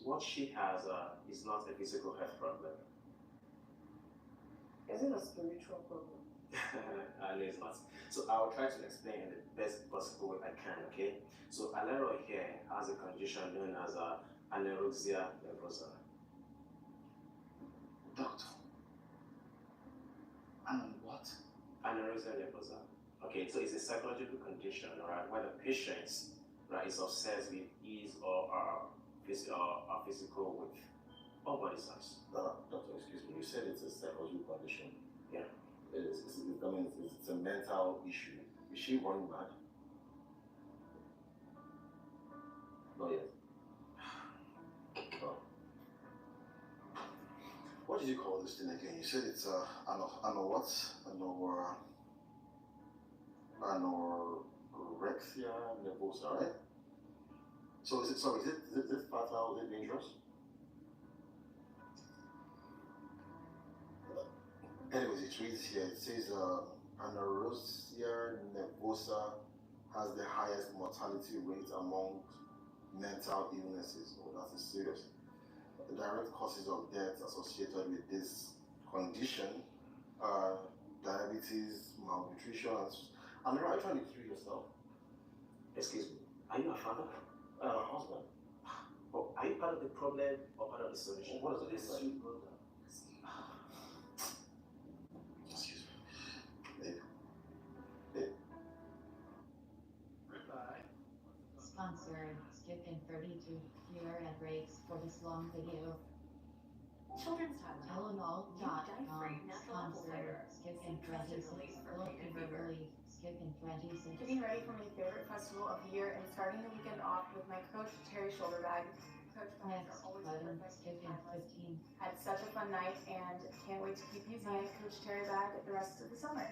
what she has is not a physical health problem. Is it a spiritual problem? No, it's not. So I will try to explain in the best possible way I can, okay? So Alero here has a condition known as anorexia nervosa. Doctor. And what? Anorexia nervosa. Okay, so it's a psychological condition, right, where the patient, right, is obsessed with his or her physical with all body size. Doctor, excuse me. You said it's a psychological condition. Yeah. It's a mental issue. Is she running mad? Not yet. What did you call this thing again? You said it's what? Anorexia nervosa, right? So is it fatal? Is it dangerous? Anyways, it reads here. It says anorexia nervosa has the highest mortality rate among mental illnesses. Oh, that is serious. The direct causes of death associated with this condition are diabetes, malnutrition, and are you trying to kill yourself? Excuse me, are you a father? Husband. Or are you part of the problem or part of the solution? What is it? Sweet brother. Excuse me. Babe. Goodbye. Sponsored. Skip in 32 fewer ad breaks for this long video. Children's Tylenol. Tylenol.com. Sponsored. Skip in 26. Low fever relief. Skip in 26. Getting ready for my favorite festival of the year and starting the weekend off with my Coach Terry shoulder bag. Coach bags Next are always button. perfect. Skip in 15. Had such a fun night and can't wait to keep using my Coach Terry bag the rest of the summer.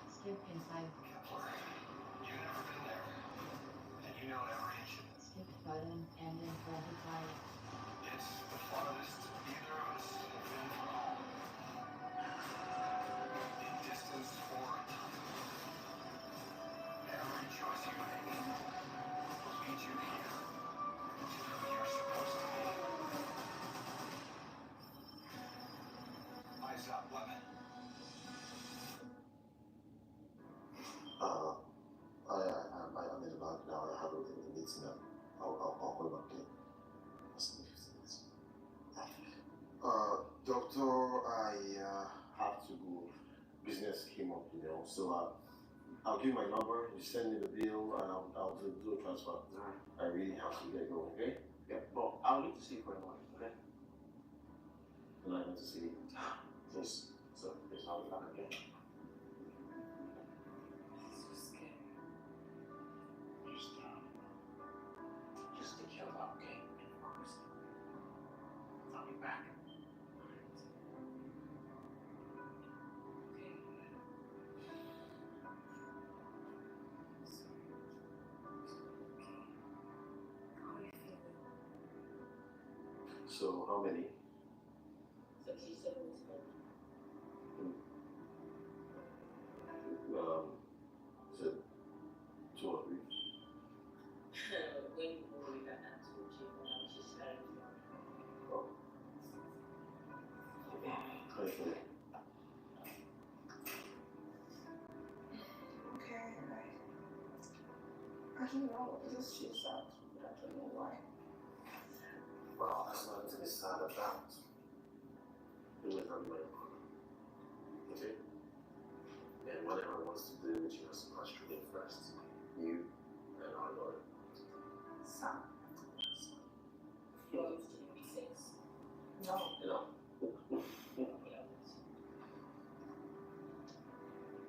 Skip in 5. You've never been there, and you know every inch of it. Skip button and in 25. It's the farthest either of us have been from home. In distance or time. Every choice you make will lead you here to who you're supposed to be. Eyes up, Lemon. I'm in the bank now. I have a meeting now. I'll call back again. Just in 15 minutes. Doctor, I have to go. Business came up, so I'll give you my number. You send me the bill, and I'll do a transfer. I really have to get going. Okay? Yeah, but I'll need to see you for a moment, okay? And I need to see you. Yes. So, please, I'll be back again. Just take care of that, okay? And focus. I'll be back. So, how many? 67 is good. Is it 2 or 3? When we got that to the gym, when I was just starting to Oh. Okay. Okay, I don't know. This is sad, but I don't know why. Well, that's not to be sad about. Do it on your own. Okay? And whatever wants to do with you has to pass through me first. You and our Lord. Sam. you always do 6. No. You know? Yeah.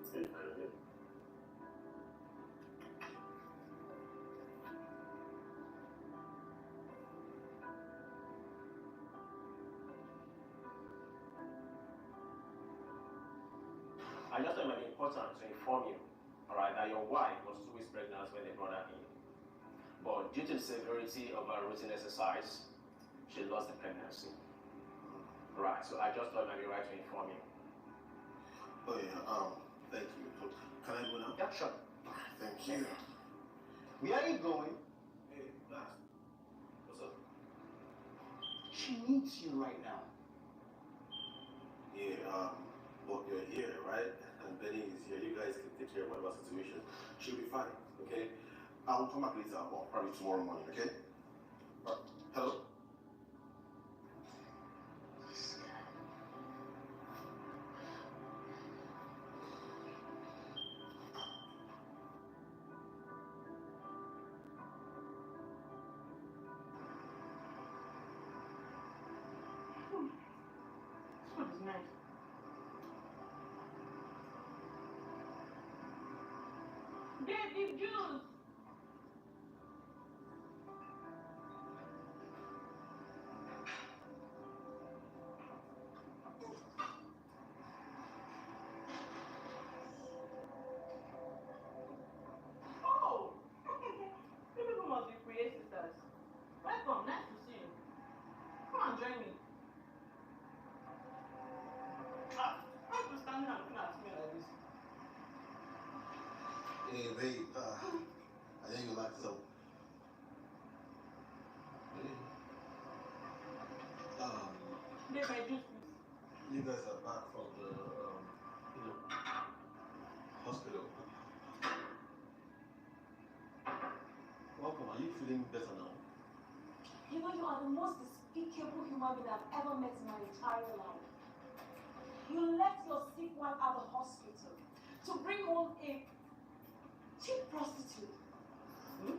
It's kind of good. I just thought it might be important to inform you, alright, that your wife was 2 weeks pregnant when they brought her in. But due to the severity of her routine exercise, she lost the pregnancy. Right, so I just thought it might be right to inform you. Oh yeah, thank you. Can I go now? Yeah, sure. Thank you. Where are you going? Hey, Max. What's up? She needs you right now. Yeah, well, you're here, right? And Benny is here. You guys can take care of whatever situation. She'll be fine, okay? I'll come back later, or probably tomorrow morning, okay? Hello? What is nice? Daddy juice! Welcome, nice to see you. Come and join me. Ah, why are you standing and looking at me like this? Hey, babe, I think you like so. Babe, I just You guys are back from the, hospital. Welcome. Are you feeling better now? You know, you are the most despicable human being I've ever met in my entire life. You left your sick wife at the hospital to bring home a cheap prostitute. I'm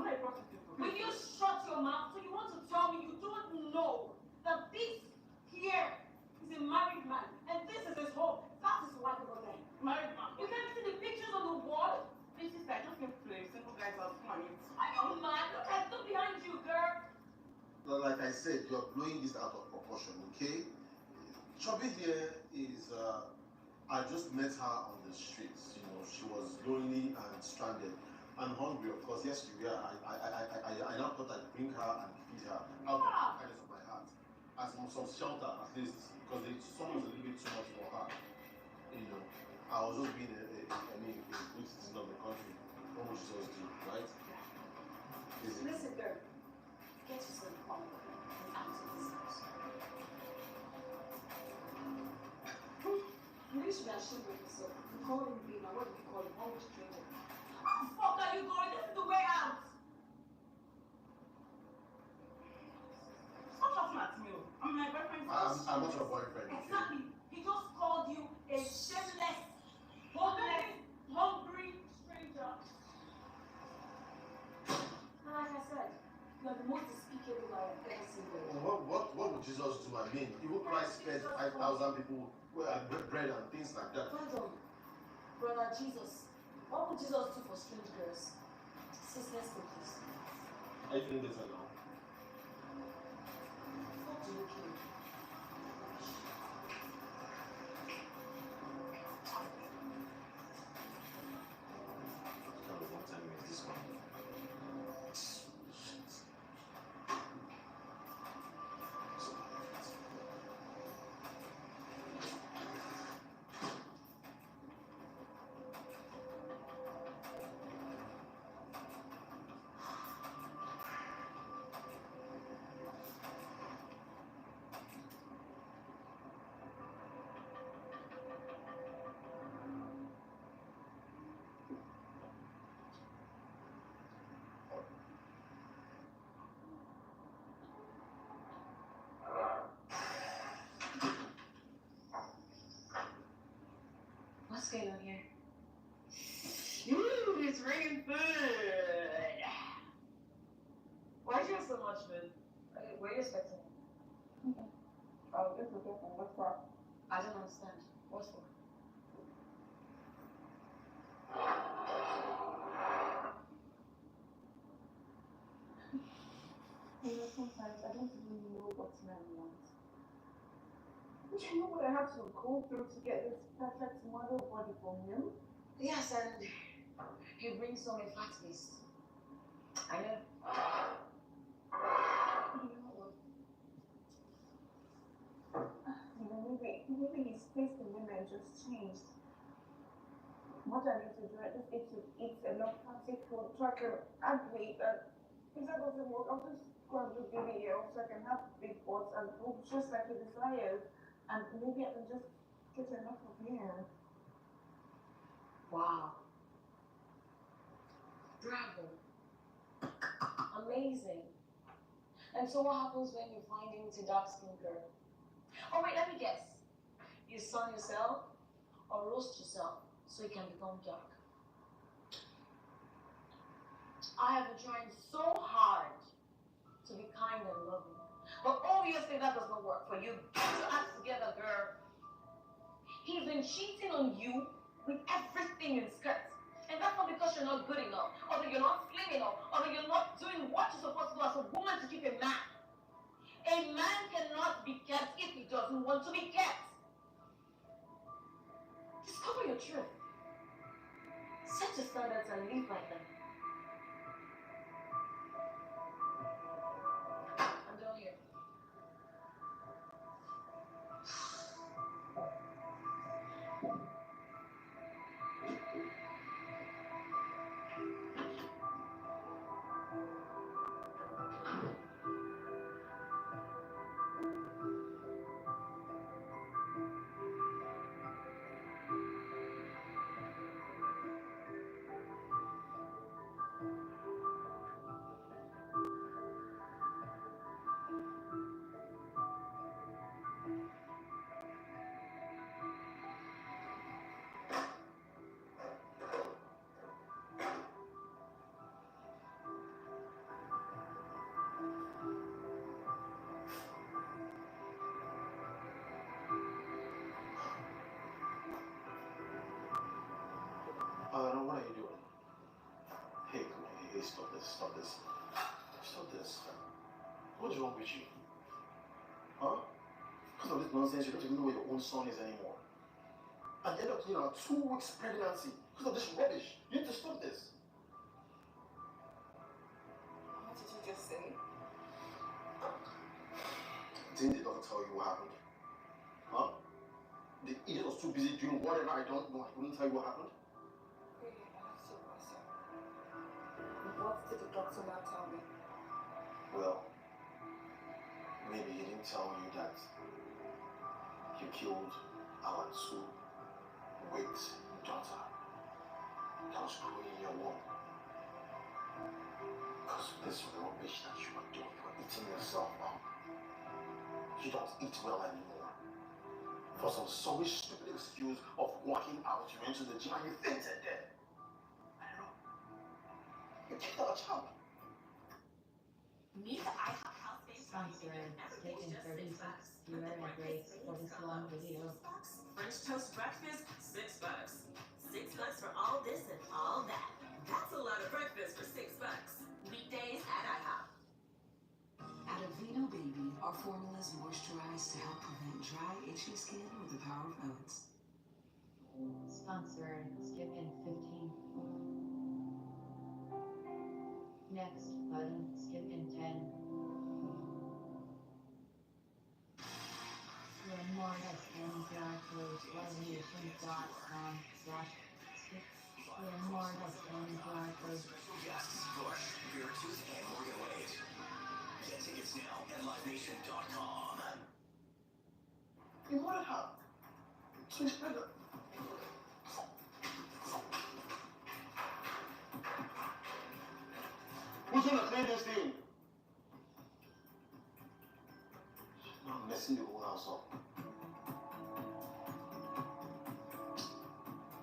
not a prostitute. Will you shut your mouth? So you want to tell me you don't know that this here is a married man and this is his home? That is wife over there. Married man. You can't see the pictures on the wall? This is I just came to a single guy's house. Come on, eat. Are you mad? Look at them behind you, girl. Like I said, you're blowing this out of proportion, okay? Chubby here is, I just met her on the streets. You know, she was lonely and stranded and hungry, of course. Yes, you were. I now thought I'd bring her and feed her out of the kindness of my heart. As some shelter, at least, because the sun was a little bit too much for her. You know, I was just being a good citizen of the country. What would you just do, right? Listen, girl. Get yourself on and out of this house. You really should be ashamed of yourself. You call him being, what do you call him? How stranger? How the fuck are you going? This is the way out. Stop shouting at me. I'm my boyfriend's house. I'm not your boyfriend. Okay? Exactly. He just called you a shameless, homeless, hungry stranger. And like I said, you are the most despicable I have ever seen. What would Jesus do? I mean, even Christ fed 5,000 people bread and things like that. Hold on. Brother Jesus, what would Jesus do for strange girls? Sister's cookies. Are you feeling better now? What do you care? What time is this one? What's going on here? It's raining food. Why do you have so much food? Were you expecting? Oh, this is different. What's for? I don't understand. What for? You know, sometimes I don't even know what men want. Do you know what I had to go through to get this perfect model body from him? Yes, and he brings home a fat beast. I know. You know, maybe his taste in women just changed. What I need to do, I just need to eat enough fancy food so I can add weight. And if that doesn't work, I'll just go and do BBL so I can have big butts and boobs just like he desires. And maybe I can just get enough of him. Wow. Bravo. Amazing. And so what happens when you find him with a dark-skinned girl? Oh wait, let me guess. You sun yourself or roast yourself so you can become dark. I have been trying so hard to be kind and loving. But obviously that does not work for you. Get your act together, girl. He's been cheating on you with everything in skirts. And that's not because you're not good enough, or that you're not slim enough, or that you're not doing what you're supposed to do as a woman to keep a man. A man cannot be kept if he doesn't want to be kept. Discover your truth. Set your standards and live by them. Please stop this. Stop this. Stop this. What's wrong with you? Huh? Because of this nonsense, you don't even know where your own son is anymore. And you end up, 2 weeks pregnancy. Because of this rubbish. You need to stop this. What did you just say? Didn't the doctor tell you what happened? Huh? The idiot was too busy doing whatever I don't know. I couldn't tell you what happened. Really, I have to myself. What did the doctor not tell me? Well, maybe he didn't tell you that you killed our 2 weeks daughter that was growing in your womb. Because of this rubbish that you were doing, you were eating yourself up. You don't eat well anymore. For some sorry, stupid excuse of working out, you went to the gym and you fainted there. I don't know. You kicked out a child. Meet the IHOP house face Sponsor taking 36 viewer and breaks for this long video. French toast breakfast, $6. $6 for all this and all that. That's a lot of breakfast for $6. Weekdays at IHOP. At Aveeno Baby, our formulas moisturize to help prevent dry, itchy skin with the power of oats. Sponsor skip in 15. Next button, skip in 10. Learn more at nprcode.com/skip. Learn more at nprcode. Yes, Bush, Beartooth, and Oreo 8. Get tickets now at livenation.com. You wanted her. She's pregnant. Who's gonna clean this thing? I'm messing the whole house up.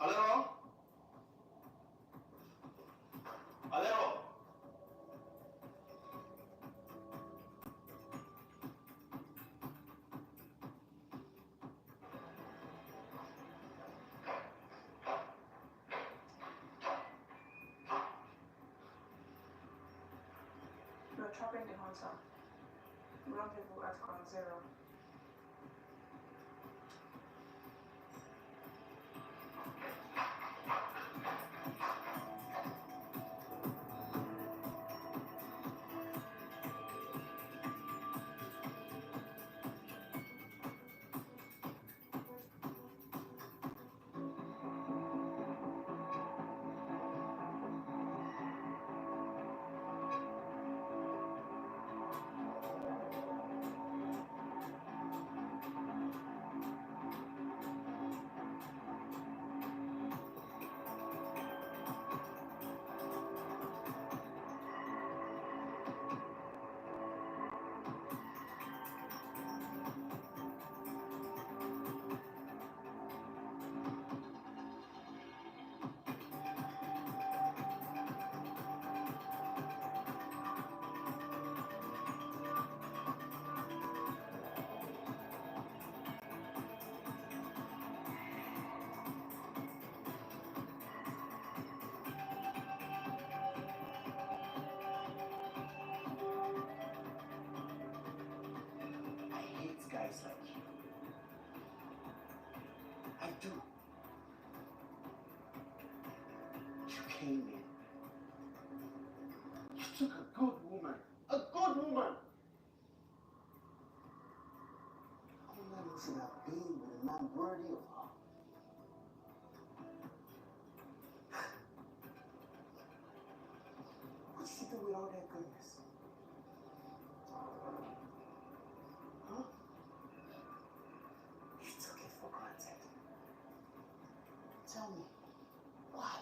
Alero? Alero? We're trapping the hunter. Rendezvous at Ground Zero. I hate guys like you. I do. You came in. You took a good woman. A good woman. A woman who should have been with a man worthy of her. What did she do with all that goodness? Huh? You took it for granted. Tell me, why?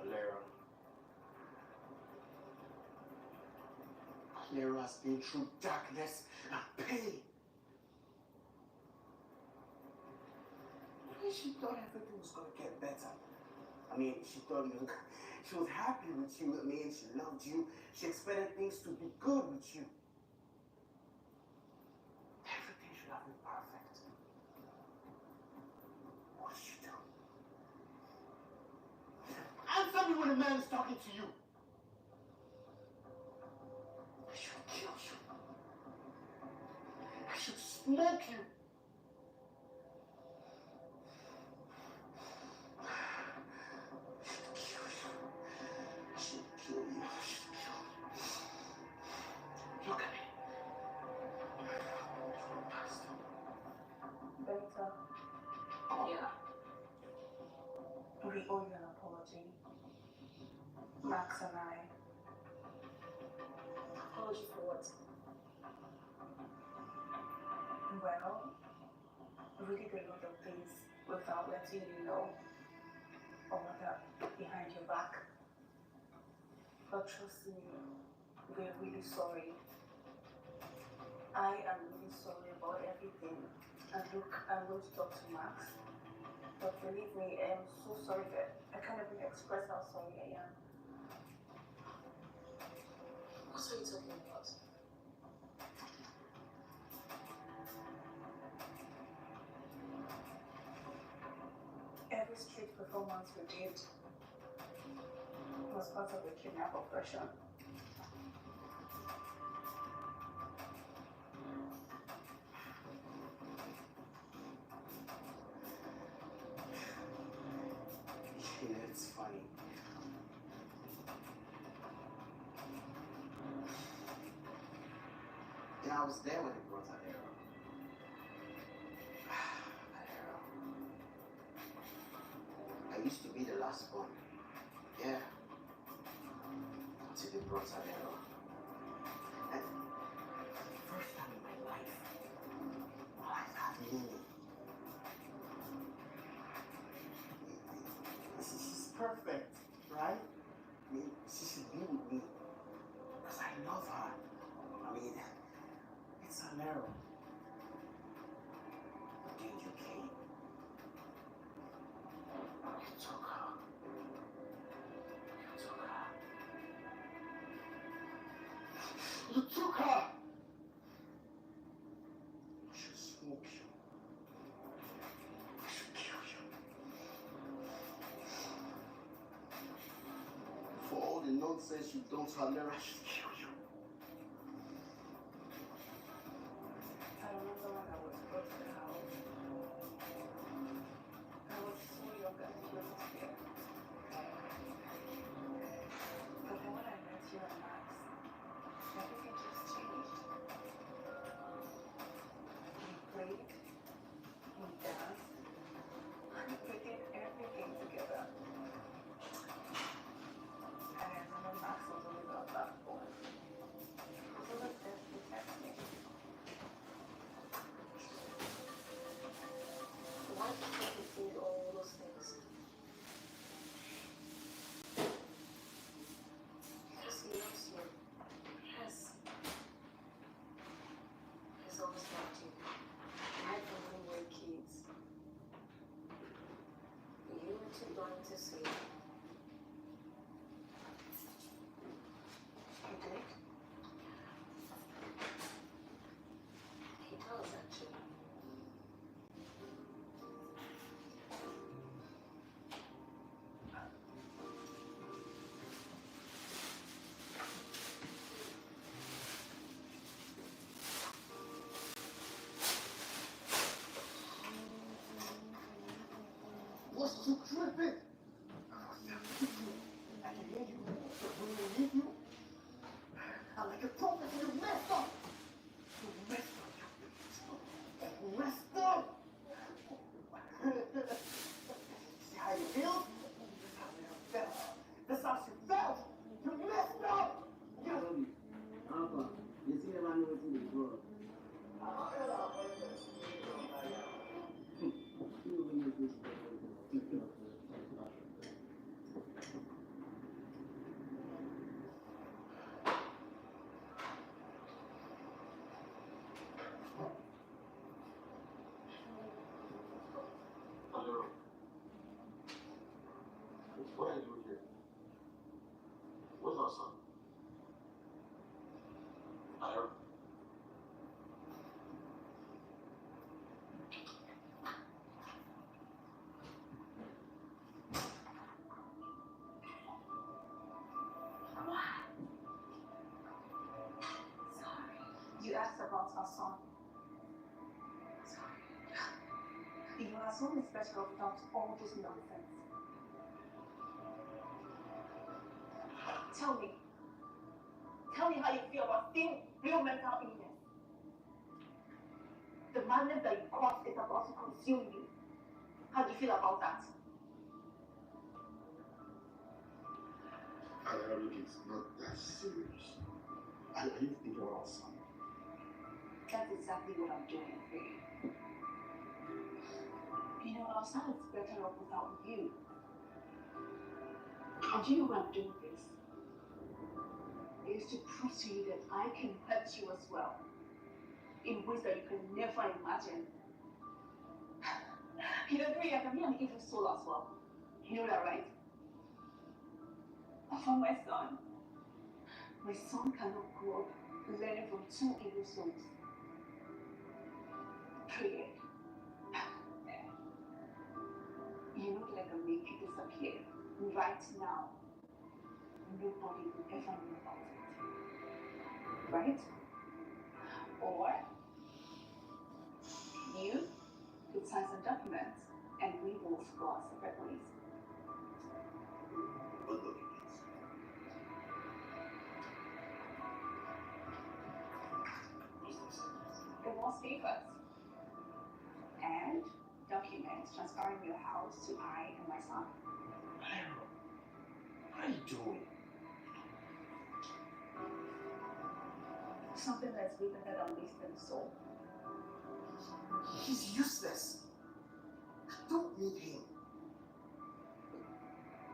Valera, Clara has been through darkness and pain. She thought everything was gonna get better. I mean, she thought she was happy with you. I mean, she loved you. She expected things to be good with you. Everything should have been perfect. man is talking to you. I should kill you. I should smoke you. I should kill you. Look at me. You're a bastard. Benita, Yeah. we owe you an apology. Max and I. Apology for what? Well, we did a lot of things without letting you know, or rather, behind your back. But trust me, we're really sorry. I am really sorry about everything. And look, I'm going to talk to Max. But believe me, I am so sorry that I can't even express how sorry I am. What are you talking about? Every street performance we did was part of the kidnap operation. Yeah, it's funny. Yeah, I was there when they brought her arrow. That arrow. I used to be the last one. Yeah. Until they brought her arrow. And for the first time in my life had meaning. She's perfect, right? I mean, she should be with me. Because I love her. I mean, it's an arrow. But then you came. You took her. You took her. You took her! I should smoke you. I should kill you. For all the nonsense you've done to Amira, I should kill you. I remember when I was brought to the house. I was so young and close here. But then when I met you and Max, everything just changed. We played, we danced, and we did everything together. And I remember Max was always our backbone. He was always there to protect me. Why do you think he did all those things? Because he loves you. Yes. He's always loved you. Right from when we were kids. You were too blind to see. He did. He does, actually. What's you tripping? I can hear you. When we leave you, I'm like a prophet. You messed up. You messed up. You messed up. See how you feel? That's how you felt. You messed up. You. Alpha, you see them I know it's in the world. What are you doing here? Where's our son? Ira? Our son is better off without all this nonsense. Tell me how you feel about seeing real mental illness. The madness that you caused is about to consume you. How do you feel about that? Look, it's not that serious. Are you thinking about our son? That's exactly what I'm doing for you. You know, our son is better off without you. And do you know why I'm doing this? It is to prove to you that I can hurt you as well. In ways that you can never imagine. You know, Dre, I can be an evil soul as well. You know that, right? But for my son cannot grow up learning from two evil souls. Pray. You know that I can make you disappear right now. Nobody will ever know about it. Right? Or you could sign some documents and we both go our separate ways. But look, Divorce papers and documents transferring your house to I and my son. what are you doing? Something that's bigger than this than soul. He's useless. I don't need him.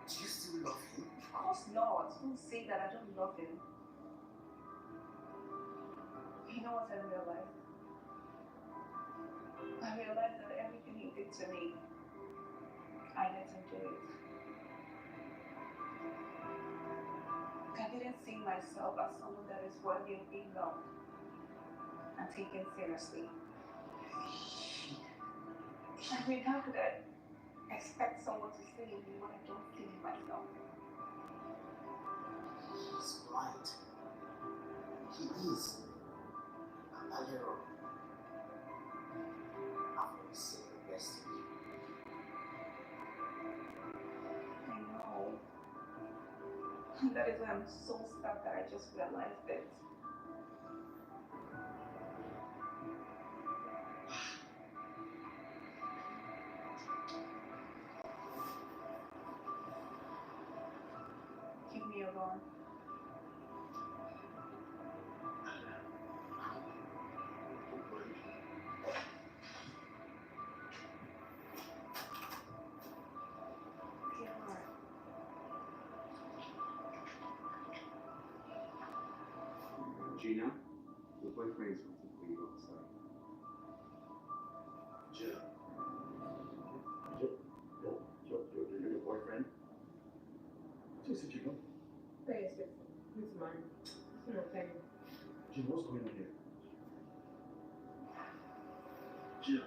Do you still love him? Of course not. Don't say that I don't love him. You know what I realized? I realized that everything he did to me, I let him do it. I didn't see myself as someone that is worthy of being loved and taken seriously. I mean, how could I expect someone to see in me when I don't see in myself? He's blind. He is. Alero. I've always said the best of you. I know. That is why I'm so sad that I just realized it. Give me a gun. Gina, your boyfriend is waiting for you outside. Gina. Your boyfriend? What is it, Gina? Yes, it's mine. No, thank you. Gina, what's going on here? Gina.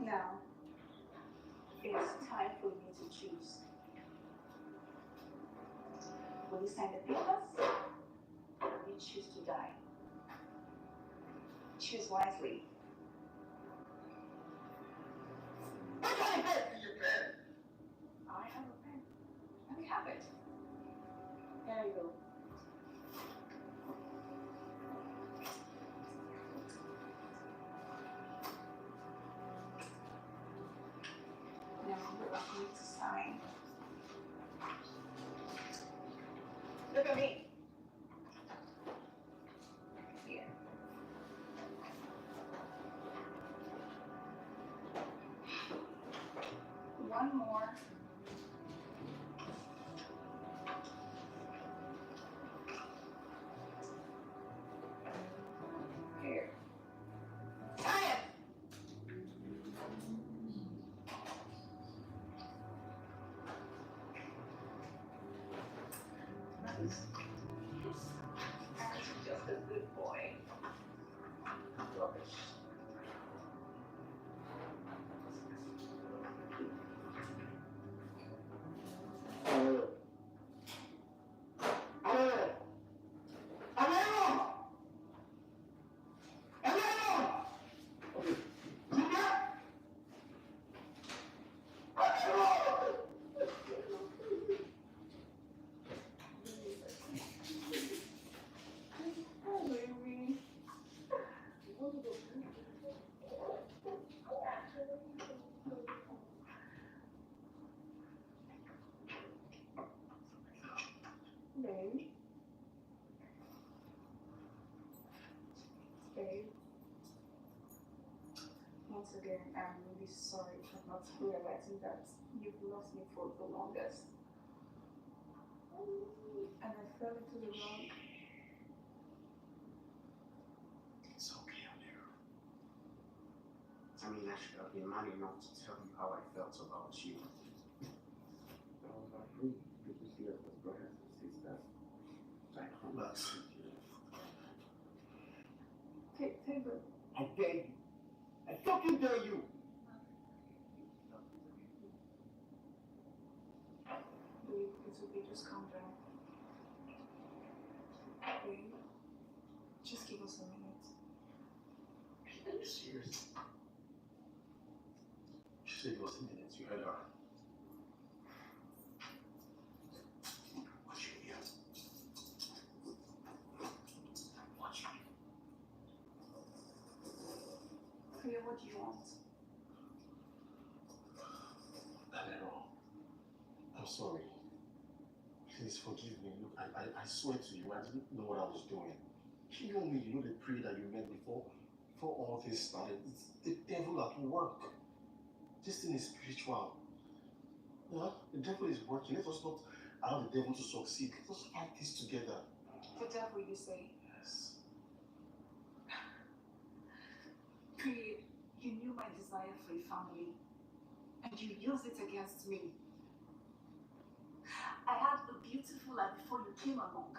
Now, it's time for you to choose. Will you sign the papers or will you choose to die? Choose wisely. What kind of head do you pen? I have a pen. Let me have it. There you go. Now we're going to sign. Look at me. Here. One more. Here. Sign it. Nice. Aaron's just a good boy. Rubbish. Babe, once again, I'm really sorry for not realizing that you've lost me for the longest. And I fell into the wrong. It's okay, Amira. I mean, I should have been man enough to tell you how I felt about you. I was afraid you could see us as brothers and sisters. I promise you. Taylor. I dare you. I fucking dare you. Babe, it's okay, just calm down. Babe, just give us a minute. Are you serious? She said it was a minute. You heard her. Watch me here. Watch me. Taylor, what do you want? Alero, I'm sorry. Please forgive me. Look, I swear to you, I didn't know what I was doing. You know me, you know the prayer that you made before all this started. It's the devil at work. This thing is spiritual. Yeah? The devil is working. Let us not allow the devil to succeed. Let us fight this together. The devil, you say? Yes. Period. You knew my desire for a family, and you used it against me. I had a beautiful life before you came along.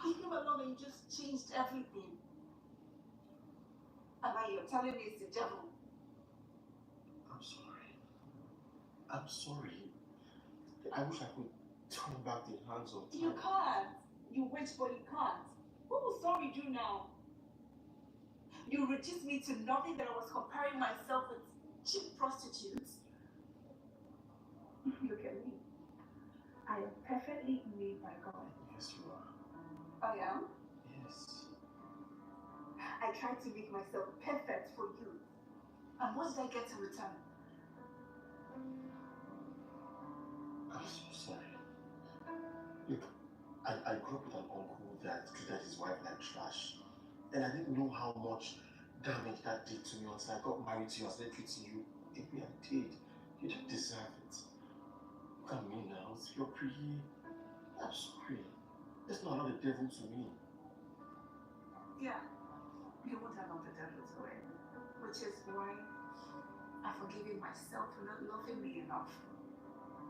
You came along and you just changed everything. And now you're telling me it's the devil. I'm sorry. I'm sorry. I wish I could turn back the hands of time. You can't. You wish, but you can't. What will sorry do now? You reduced me to nothing that I was comparing myself with cheap prostitutes. Look at me. I am perfectly made by God. Yes, you are. I am? Yes. I tried to make myself perfect for you. And what did I get in return? I'm so sorry. Look, I grew up with an uncle that treated his wife like trash. And I didn't know how much damage that did to me until I got married to you and started treating you the way I did. You don't deserve it. Look at me now. You're pretty. I'm sorry. Let's not allow the devil to win. Yeah, you won't allow the devil to win. Which is why I've forgiven myself for not loving me enough.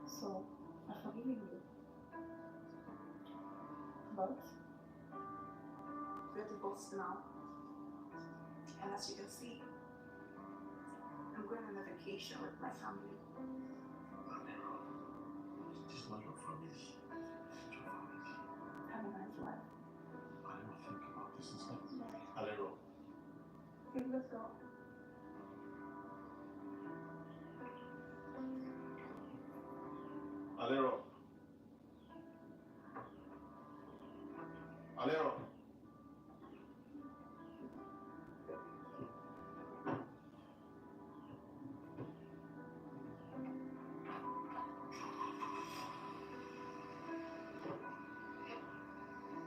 So, I've forgiven you. But we're divorced now. And as you can see, I'm going on a vacation with my family. This is not your family. It's your family. Have a nice life. I never think about this. It's not. Alero. Okay, let's go. Alero. Alero.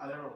Alero.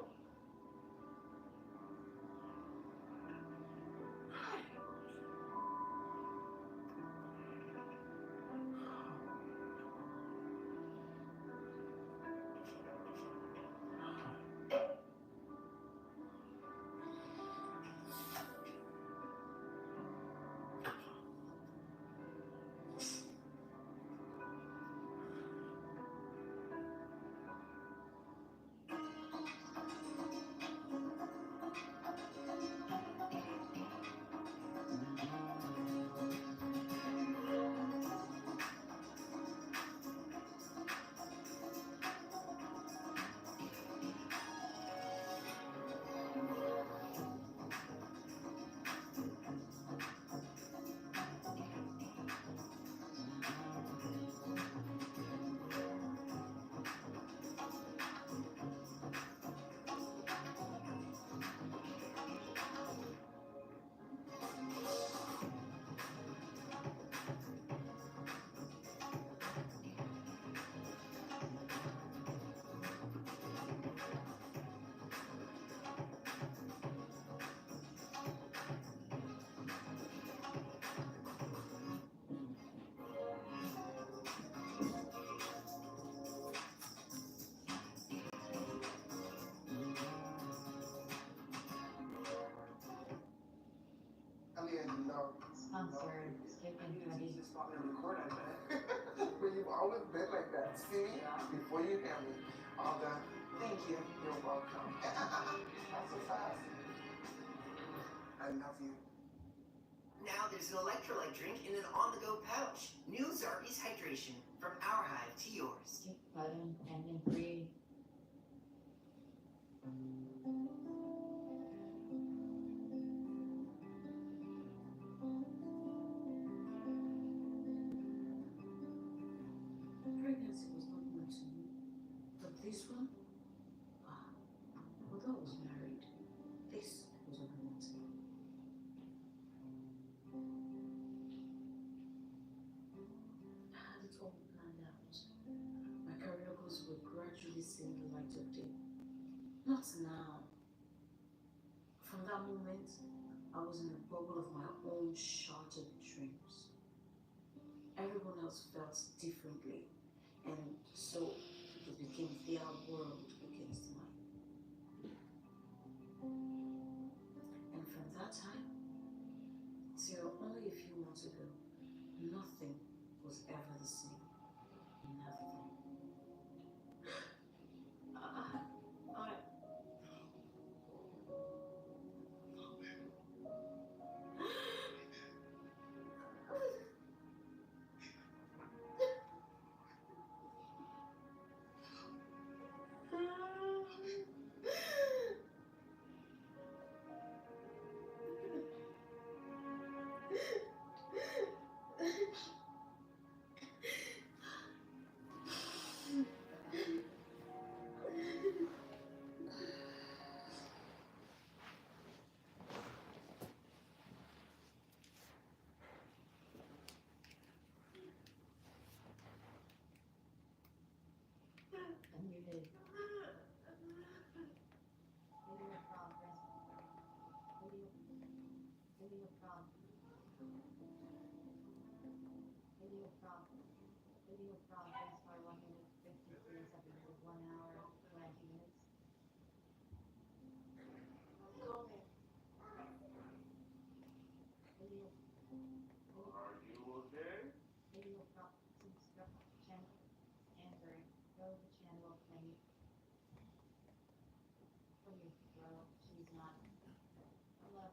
concert, skipping study. It's not in record, I bet. But you've always been like that. See me? Before you hear me. All done. Thank you. You're welcome. Not so fast. I love you. Now there's an electrolyte drink in an on-the-go pouch. New Zarbee's Hydration. From our hive to yours. Skip button, ending 3. Pregnancy was not new to me, but this one, although I was married, this was unromantic. I had it all planned out. My career goals were gradually seeing the light of day. Not now. From that moment, I was in a bubble of my own shattered dreams. Everyone else felt differently, and so it became their world against mine. And from that time till only a few months ago, nothing was ever the same. Nothing. Unmuted. Video progress. Video progress. Video progress. Video progress by 153 seconds of 1 hour, 20 minutes. Go ahead. Video. Are you okay? Video progress. Channel. Answering. Go to channel menu. Please, bro. She's not. Hello.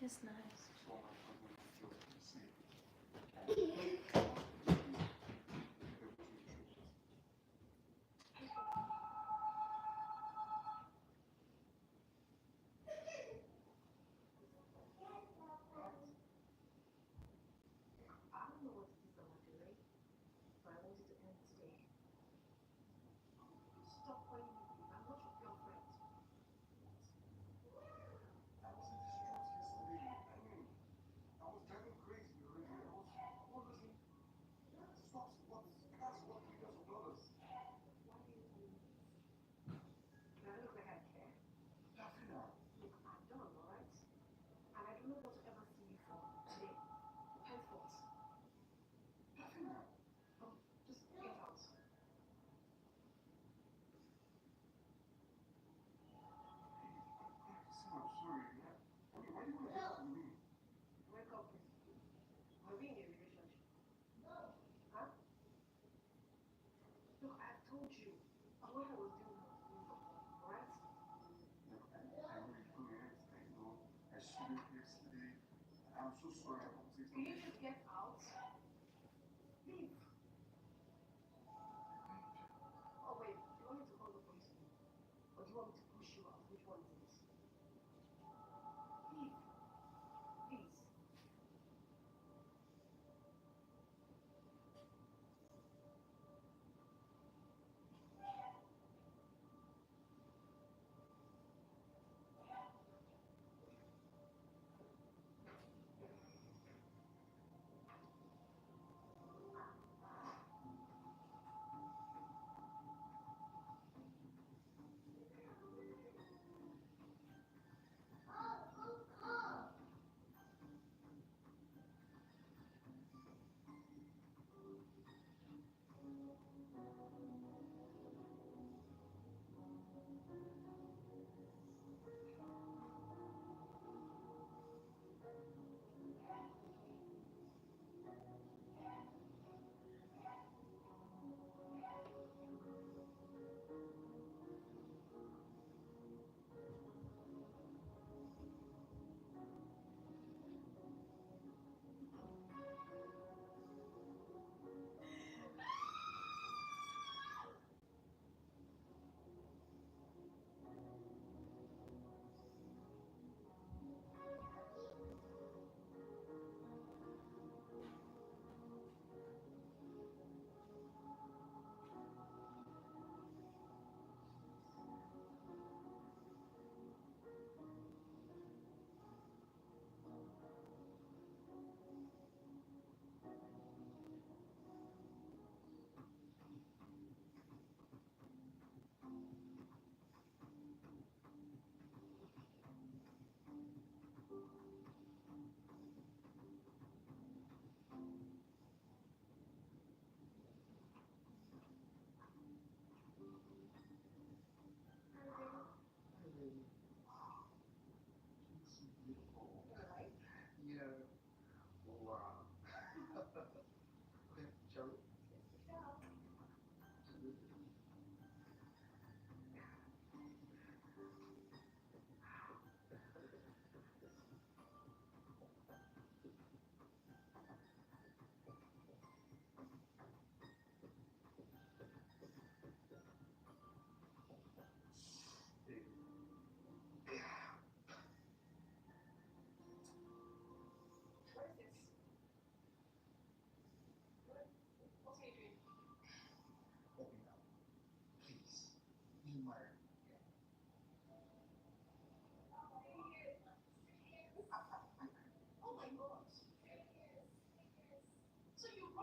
It's nice. I don't know what it is about you, right? But I want you to end today. Stop calling me babe. I'm not your girlfriend. I was in distress yesterday. I was driving crazy already. I was honestly stop what that's what millions of dollars. Why do you tell me this? Do I look like I care? Dafina, Look, I'm done, alright? And I do not want to ever see you for today. Henceforth. Dafina. Just get out. I'm sorry. Why do you want to do that to me? Wake up, please. Are we in a relationship? Huh? Look, I've told you. What I was doing was illegal, alright? Look, I really couldn't understand, you know. I shouldn't yesterday. I'm so sorry. I won't say Can you something. just get out? Leave. Oh, wait. Do you want me to call the police? Or do you want me to push you out? Which one is it? Leave. Please.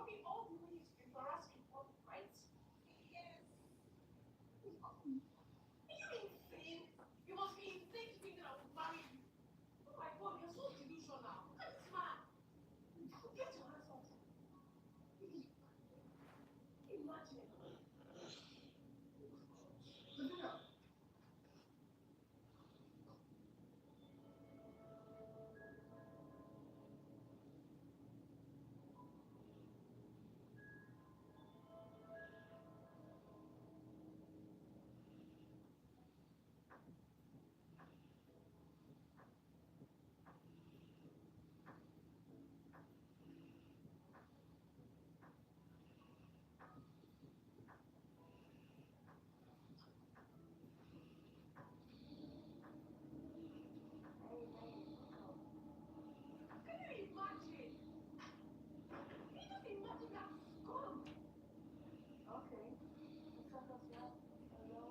Mommy, all the way to embarrass people, right? Yes. Are you insane? You must be insane to think that I would marry you. Oh my God, you're so delusional. Look at this man. Get your hands off him. Imagine. Samira. Can you imagine? Can you just imagine that scum? Okay. Hello.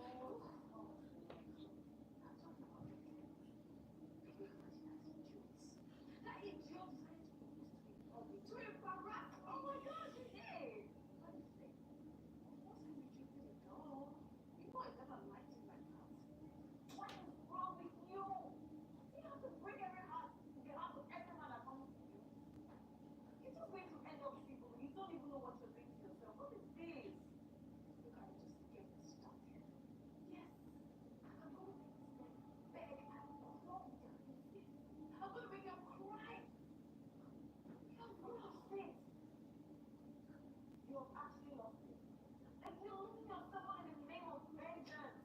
That idiot decided to post to the public to embarrass. Oh my gosh, he did. What is it? Of course I rejected it. No. You know I never liked him like that. What is wrong with you? You have to break every heart in the heart of every man that comes to you. You're just going to end up single. You don't even know what you're doing to yourself. What is this? Look at it, just get started. Yes. I'm going to make this man beg and crawl with their faces. I'm going to make them cry. Because you have faith. You have actually lost it. And you're losing yourself in the name of vengeance.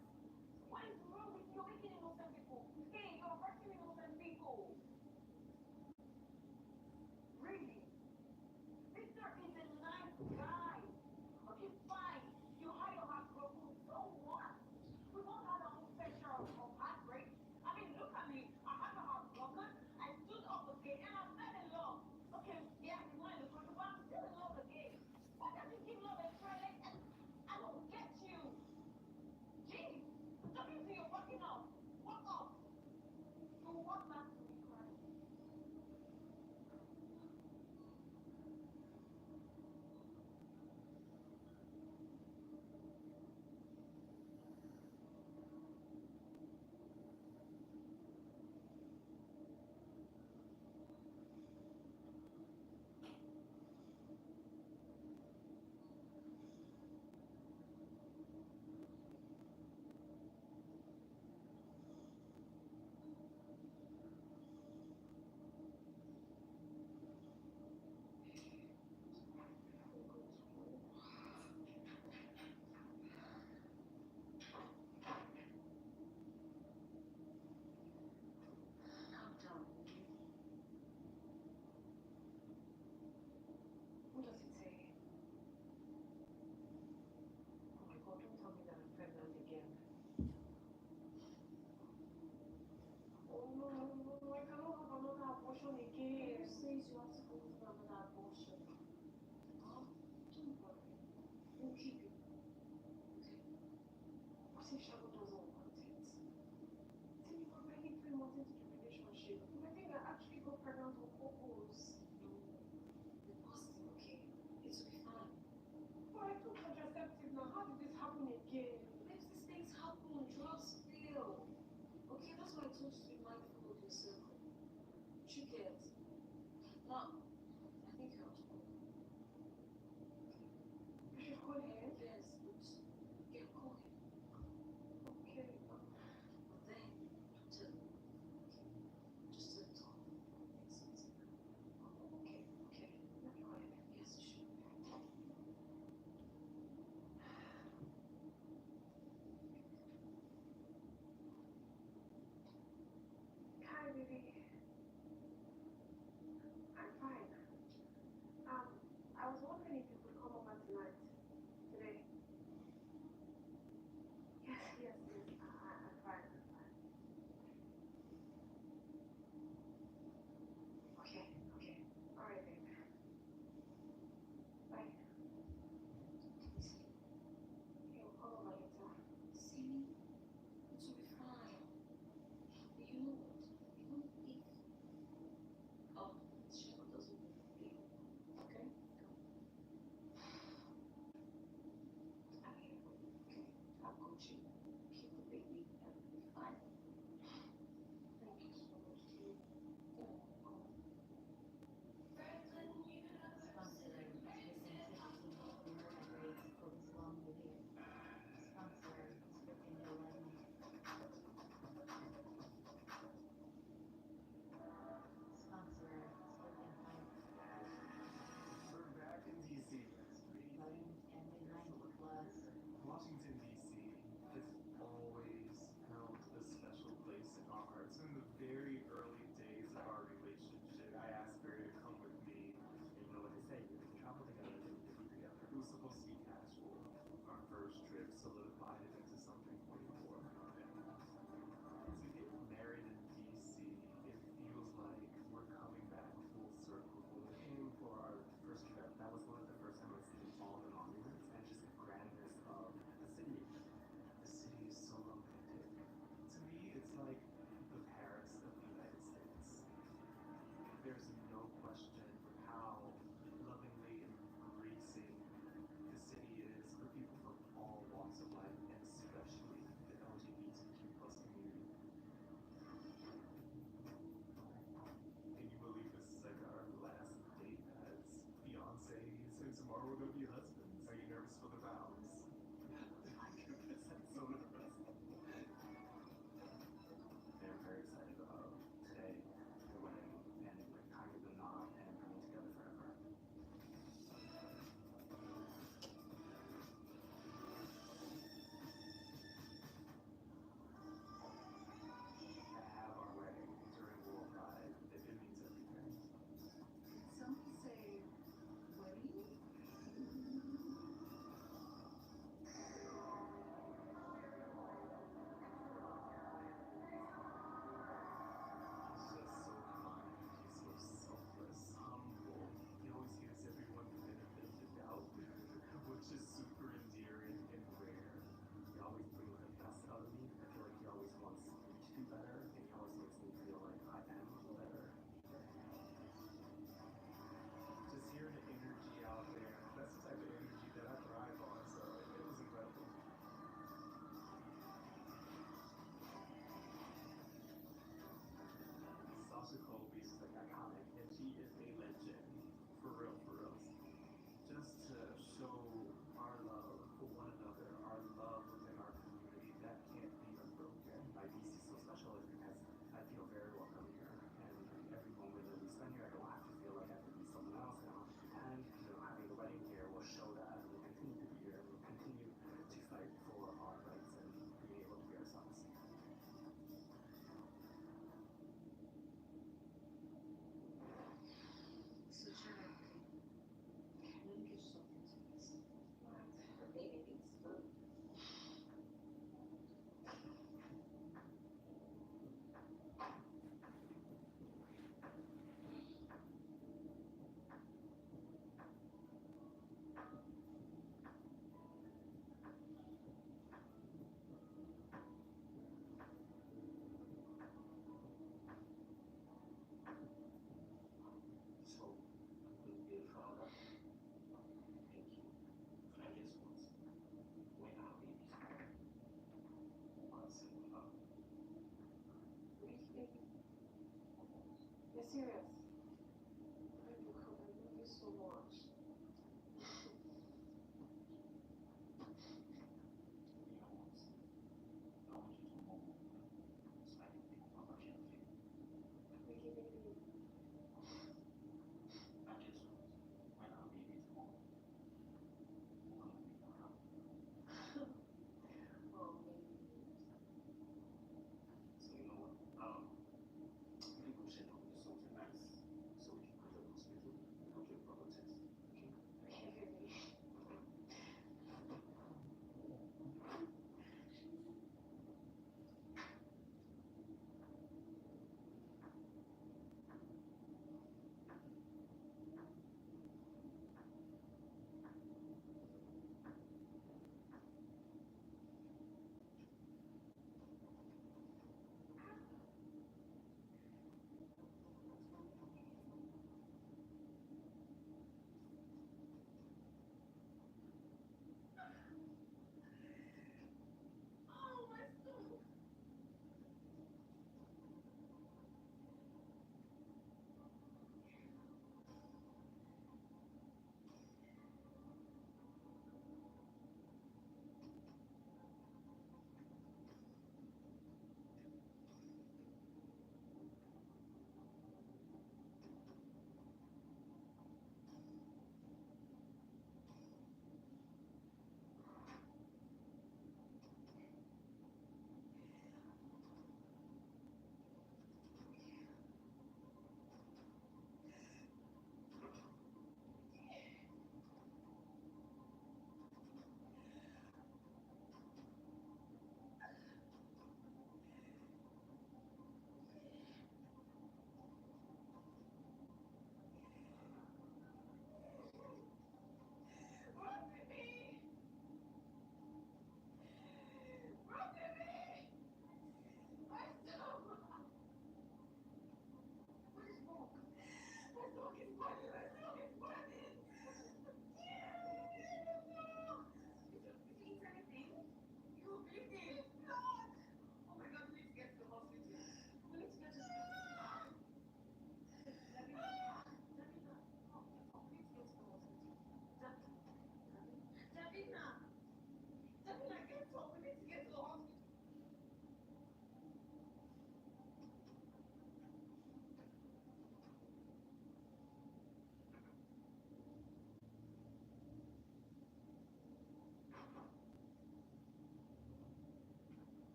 What is wrong with you? You're making innocent people pay. You're hurting innocent people. Really? Victor is a nice guy. Okay, fine. You had your heart broken. So what? We've all had our own fair share of heartbreak. I mean, look at me. I had my heart broken. I stood up again and I fell in love. Okay, yeah, it's not in the country, but I'm still in love again. Why can't you give love a try? Like, I don't get you. Jeez, I'm talking to you. Walking off. Walk off. You walk back to me crying. Calm down, okay? What does it say? Oh my God, don't tell me that I'm pregnant again. Oh no, no, no, no, I cannot have another abortion again. Who says you have to go through another abortion? Mom, don't worry. We'll keep it. Okay. What if Shago doesn't want it? See, we're already 3 months into the relationship. I think I actually got pregnant on purpose. No. Be positive, okay? It will be fine. But I took contraceptive now. How did this happen again? Babes, these things happen. Drugs fail. Okay, that's why I told you to be mindful of yourself. You get. Now, I think you have to go. I should call him. Yes, but yeah, call him. You're serious? Baby, come, I love you so much.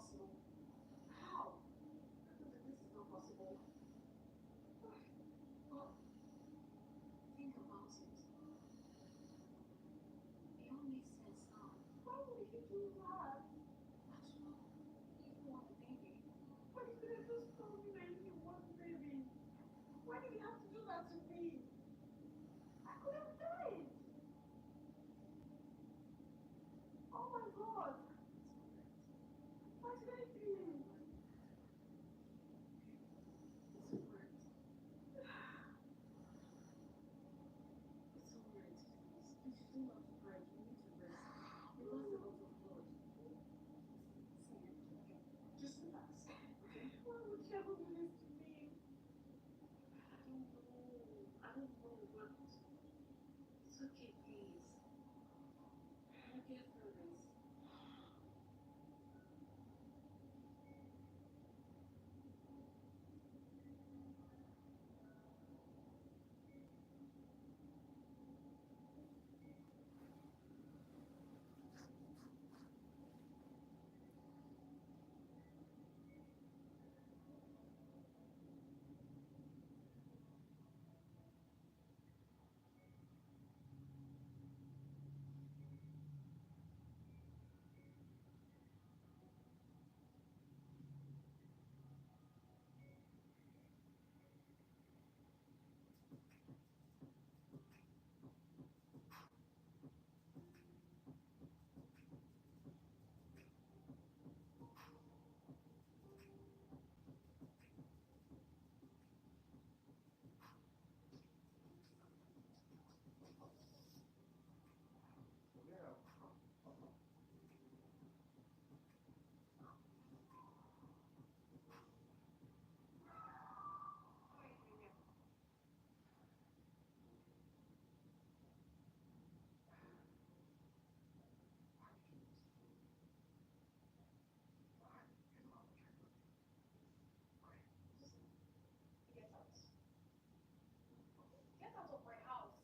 possible? How? This is not possible. Well, think about it. It all makes sense now. Why would you do that? I don't know. You want a baby. But you could have just told me that you want a baby. Why did you have to do that to me? I could have died. Oh my god. Why did I do it? It's alright. It's alright, please. Please, you don't have to cry. You need to rest. You lost a lot of blood. See, just relax, okay? Why would you ever do this to me? I don't know. I don't know, but it's okay, please. I'll get through this. Get out. Get out of my house.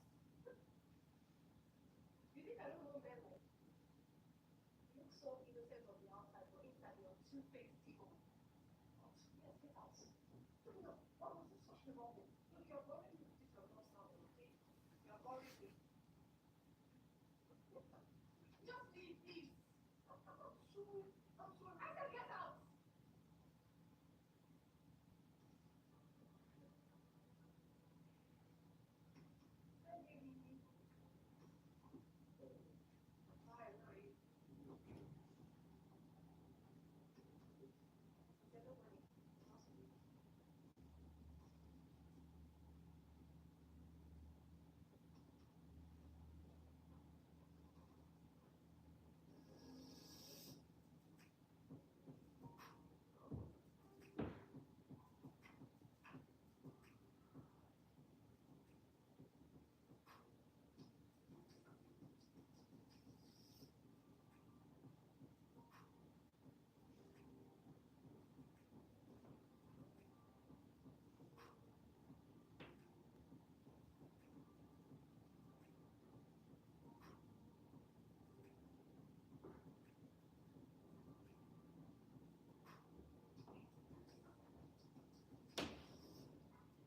You think I don't know Memo? You look so innocent on the outside, but inside you're two-faced evil. Yes, get out. No, what was this such a moment? Look, you're bothering me with this your nonsense, okay? You're bothering me. Just leave, please. I'm sorry. I'm sorry. I said get out. Hi, baby. Hi, how are you? I said don't worry.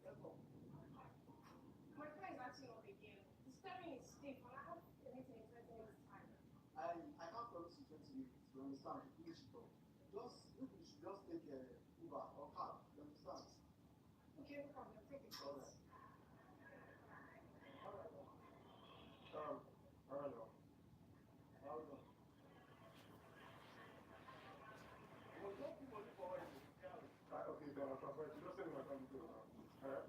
Trust me. My car is acting up again. The steering is stiff and I have a meeting in 20 minutes time. I can't promise you 20 minutes. You understand? Please, maybe you should just take Uber or car. You understand? Okay, no problem. Take it. All right. All right. All right. Hold on. Well, don't put money forward in the car. Okay, then I'll transfer it. You just send me my account details now. All right?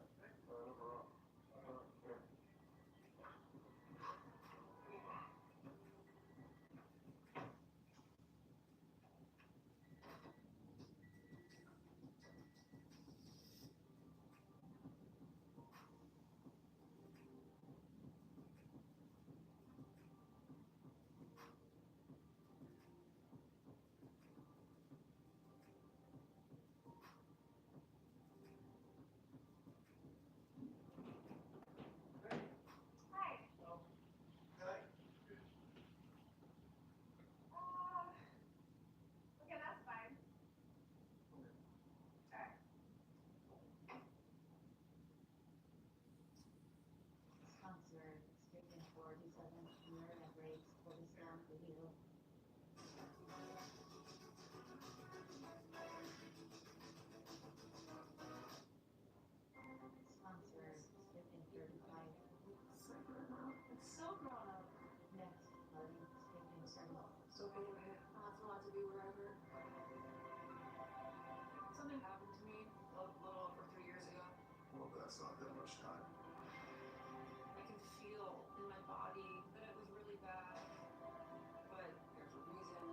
No problem. All right. Yeah. That's not that much time. I can feel in my body that it was really bad. But there's a reason,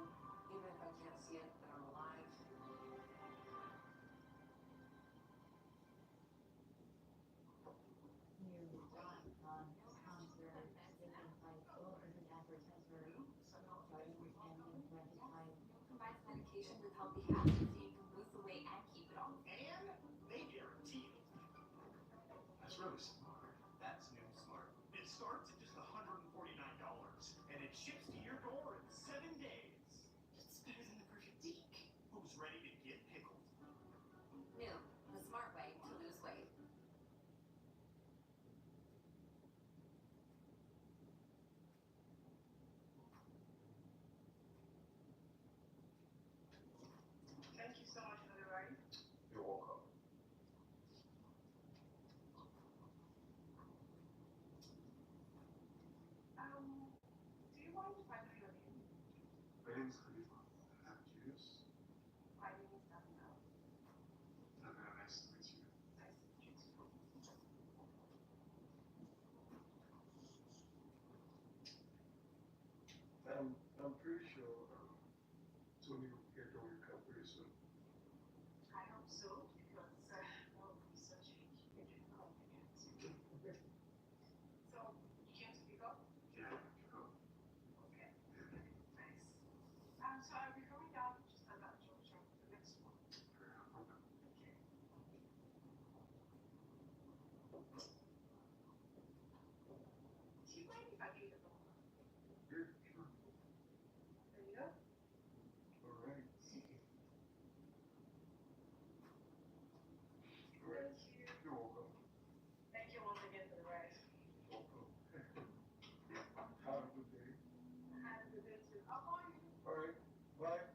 even if I can't see it, that I'm alive. Nearly died on cancer, taking place all as an advertiser, vitamins and implanted type. Combines medication with healthy habits so you can lose the weight and keep it off. And they guarantee it. That's really smart. That's new smart. It starts at just $149 and it ships to your door in 7 days. It's better than the perfect deke. Who's ready to get pickled? New, the smart way to lose weight. Thank you so much for the ride. You're welcome. Do you mind if I know your name? My name is Khalifa. I'm Julius. My name is Danielle. Nice to meet you. Nice to meet you too. I'm pretty sure Tony will get on your cup pretty soon. I hope so, because well, he's such a huge compliment. So, you came to pick up? Yeah, sure. Okay. Nice. So I'll be coming down just at that junction, the next one. Okay. Okay. Do you mind if I get the number? Good, sure. There you go. All right. Thank you. You're welcome. Thank you once again for the ride. Welcome. Have a good day. Have a good day too. I'll call you. All right. Bye.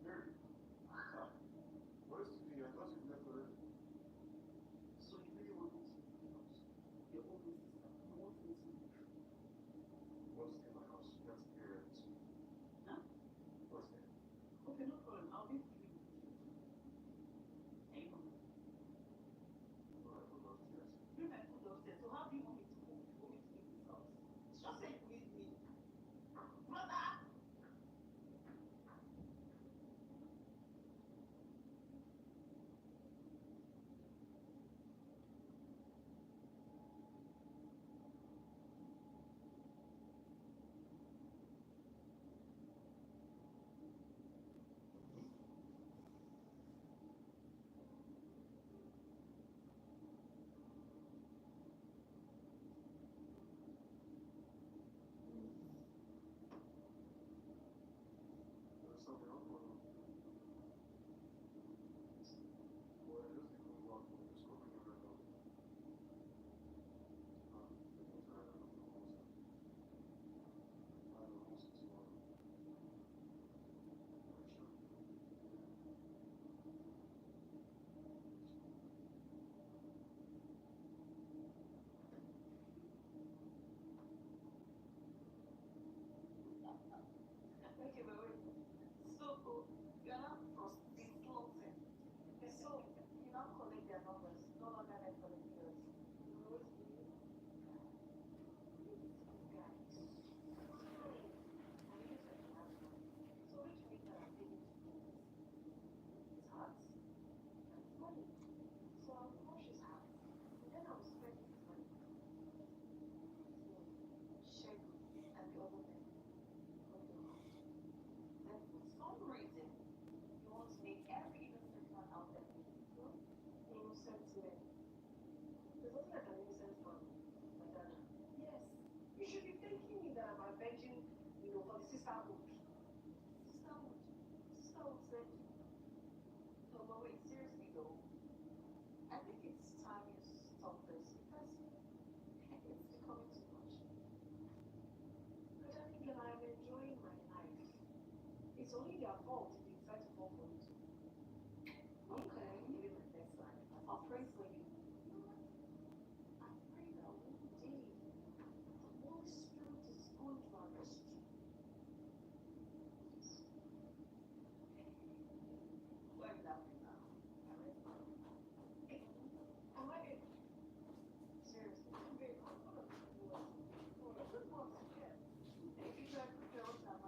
Mary. Hi. What is today? I thought you left already. So you really want me to leave the house? You're always this stuff. You want me to leave? What's in my house? That's area too. Huh? What's there? Okay, no problem. I'll be with you in the kitchen. Anyone? All right, we'll go upstairs. Bring my food upstairs. So how do you want me to move? You want me to leave this house? Just say you need me. Brother! There's something else going on. Well, it is the cool rock. We're just cooking it right now. Because I don't know the host. I don't know host tomorrow. Very sure. Okay, but wait. So, you're not disclosing. So, you now collect their numbers, no longer them for the videos. You always do it. Guys. I use it last one. So, which means that I'm taking to do this. It's hot. And it's money. So, I'll wash his hands. And then I'll spend his money. So, check and the other thing. Then for some reason, you want to make every innocent man out there. No? Innocent men. There's nothing like an innocent man. My dad. Yes. You should be thanking me that I'm avenging, for the sisterhood. Sisterhood. Sisterhood said. No, but wait, seriously though. I think it's time you stop this because it's becoming too much. It's only their fault if they decide to fall for it. Okay. Maybe my best life. I'll pray for you. I pray that one day the Holy Spirit is going to arrest you. Why are you laughing now? Am I seriously? Babe, I'm gonna do what? For a good month, yeah. If you try to put your own mind.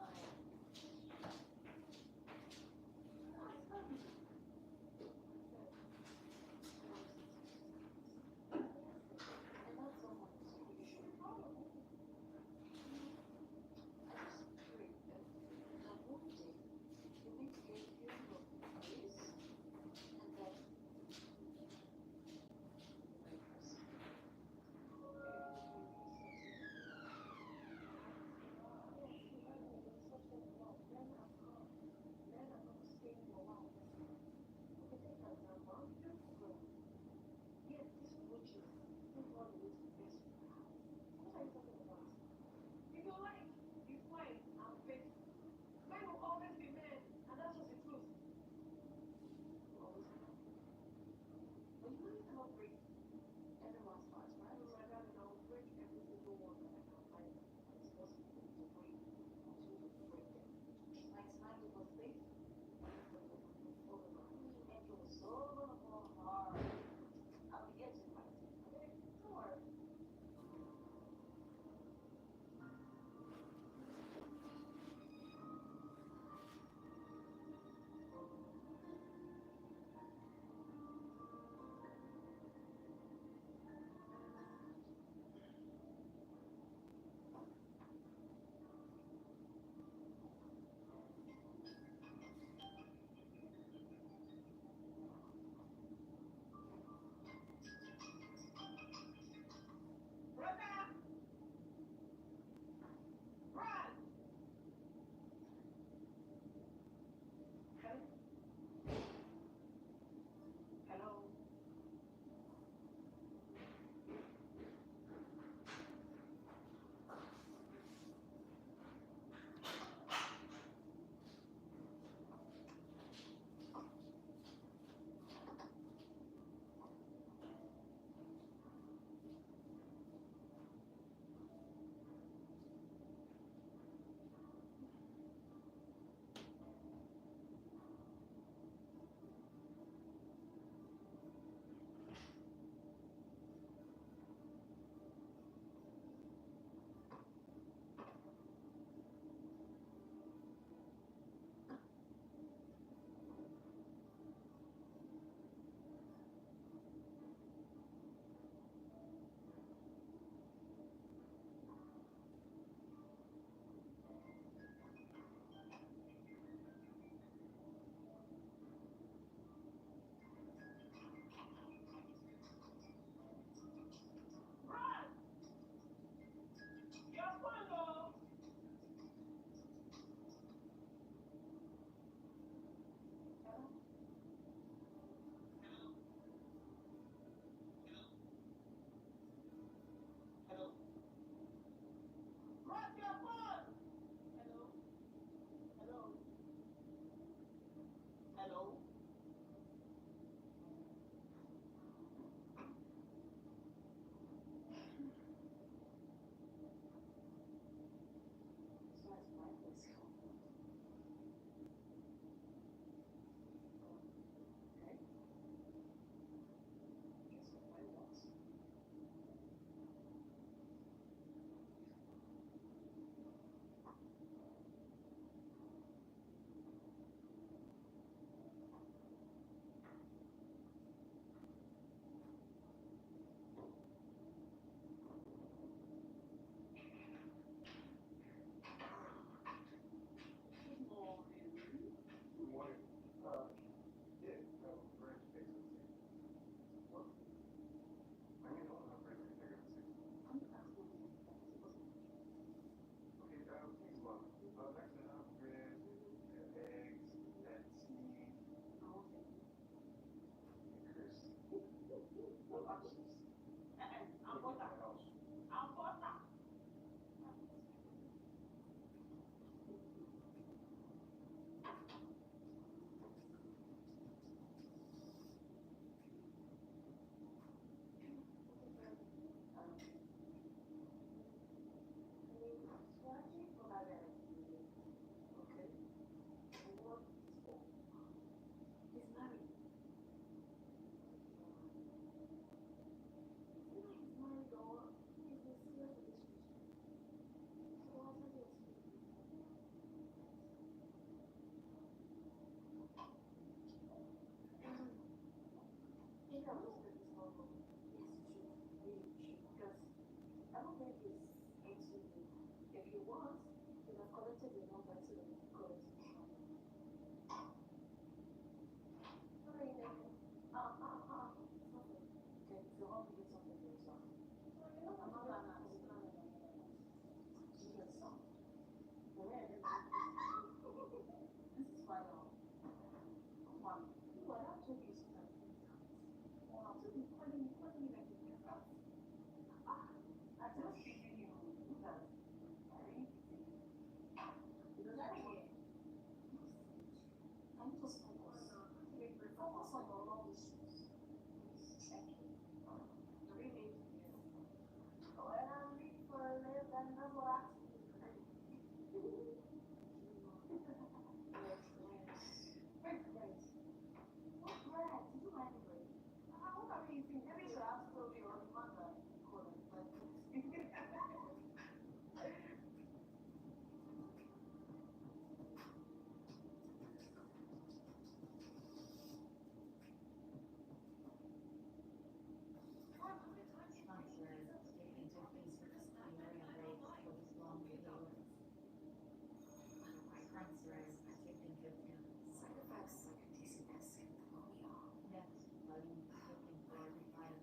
looks like a decent esque to throw me off. Next, flooding, skipping for every bite.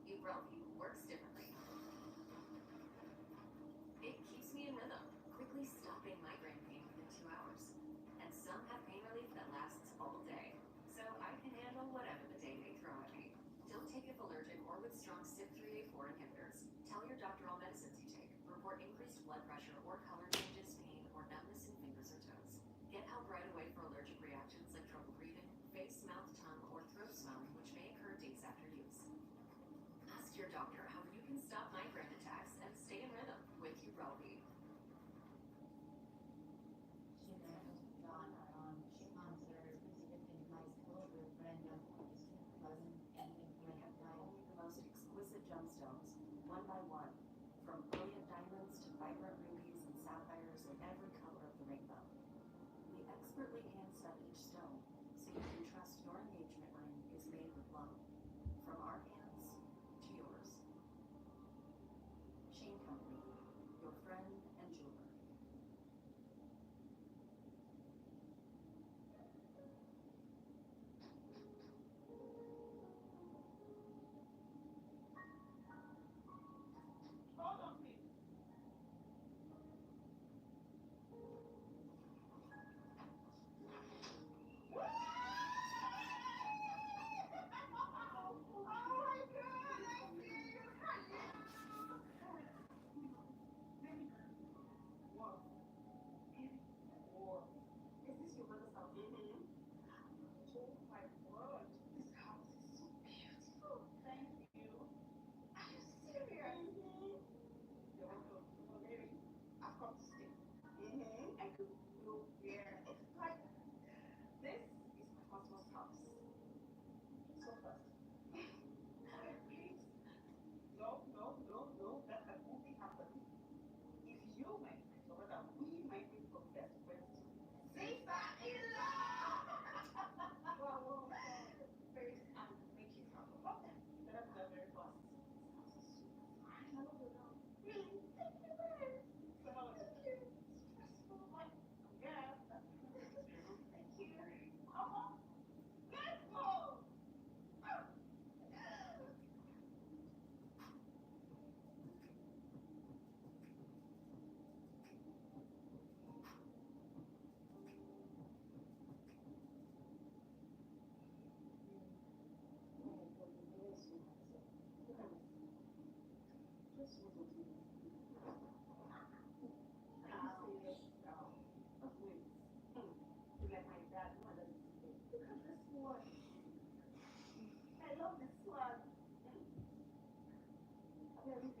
Ubrelvy works differently. It keeps me in rhythm, quickly stopping migraine pain within 2 hours. And some have pain relief that lasts all day. So I can handle whatever the day may throw at me. Don't take if allergic or with strong CYP3A4 inhibitors. Tell your doctor all medicines you take. Report increased blood pressure or color changes, pain, or numbness in fingers or toes. Get help right away for allergic reactions like trouble breathing, face, mouth, tongue, or throat swelling, which may occur days after use. Ask your doctor how you can stop migraine attacks and stay in rhythm with Ubrelvy. John, sponsor, skipping high school with Brenda, pleasant, ending We have life. only the most exquisite gemstones, one by one, from brilliant diamonds to vibrant rubies and sapphires in every color of the rainbow. We expertly hand set each stone, so you can trust your engagement ring is made with love. From our hands to yours. Chain Company, your friend and jeweler. Hold on, please. Is this your brother's house? Oh my word, this house is so beautiful. Thank you. Are you serious? You're welcome. Oh, baby, I've come to stay. I could go where it's like this is my husband's house. So fast. Please. No, that won't be happening. If you might be your brother, we might be the best friends too. Sister-in-law! Well, first, make you proud of them. Better do that very fast. I love you now. Really? Thank you, babe. So how was it? Stressful, but yeah. Thank you. Come on. Let's go! I love this one. Hello.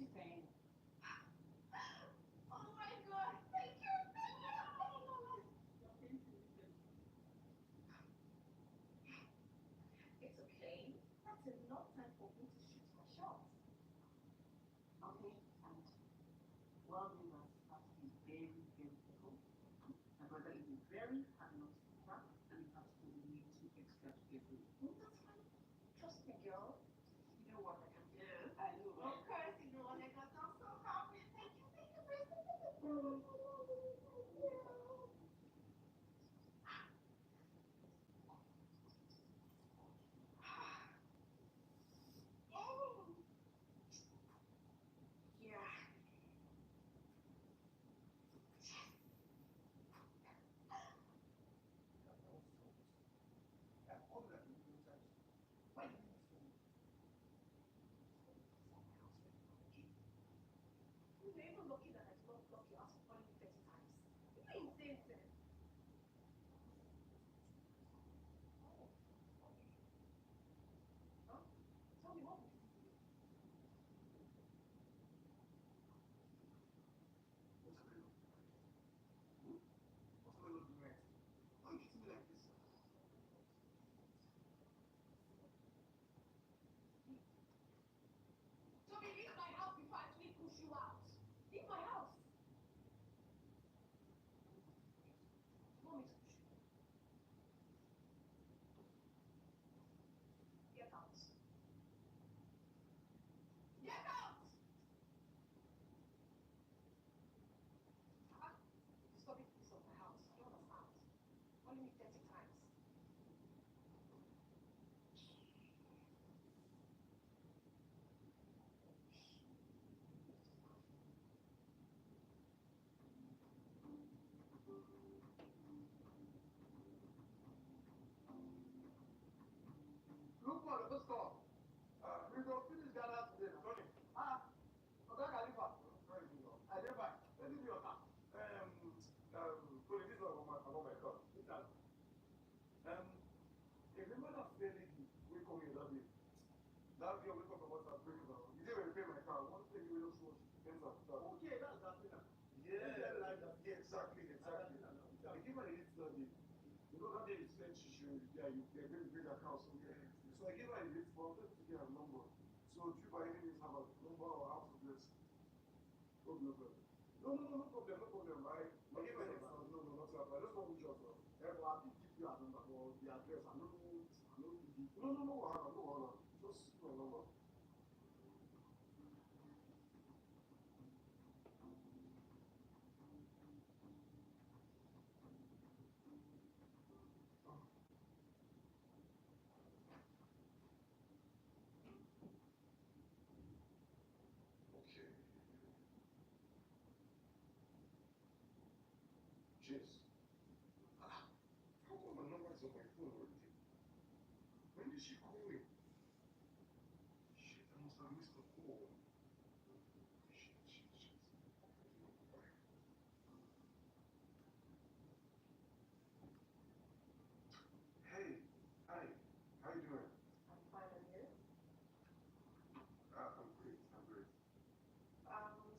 she saying? Oh my God! Thank you! Thank you! It's okay. That's enough time for me to shoot my shots. Okay, and while we were have to be very, very careful. My brother is a very hard-nosed man, and you have to be way too extra careful. That's fine. Trust me, girl. You know what I can do? I know. Of course, you know what I got. I'm so happy. Thank you, Chris. Thank you. Oh, yeah. You're even lucky that I did not block you out of calling me 30 times. You're insane, sir. Oh, okay. Huh? Tell me, what would you do? What am I not doing? What am I not doing right? Why are you treating me like this? Toby, leave my house before I actually push you out. Leave my house. You want me to push you? Get out. Get out! Stop it, piece of my house. You don't understand. Calling me 30 times. Look for the first call. We go finish Ghana today. Tony. Okay, Khalifa. Very good. I did fine. Let me be your car. Tony, this is about my car. Sit down. If you man have fairly we come here that day. That day we talk about that break down. You say when you pay my car, one thing you will just watch ends up. Okay, that's that thing. Yeah, like that. Yeah, exactly. The giver is that day. You know that day you said she should, yeah, they're going to bring her car. So yeah. So I gave her a list for her to get her number. So if you by any means have a number or house address, no problem. No problem. I gave her a list. No, not that. I just want to just ever give you a number or the address. I don't know. No, wahala. Just my number. Okay. Jeez. How come my number is on my phone already? When did she call me? Shit, I must have missed the call. Shit. Hey, hi. How you doing? I'm fine, and you? I'm great.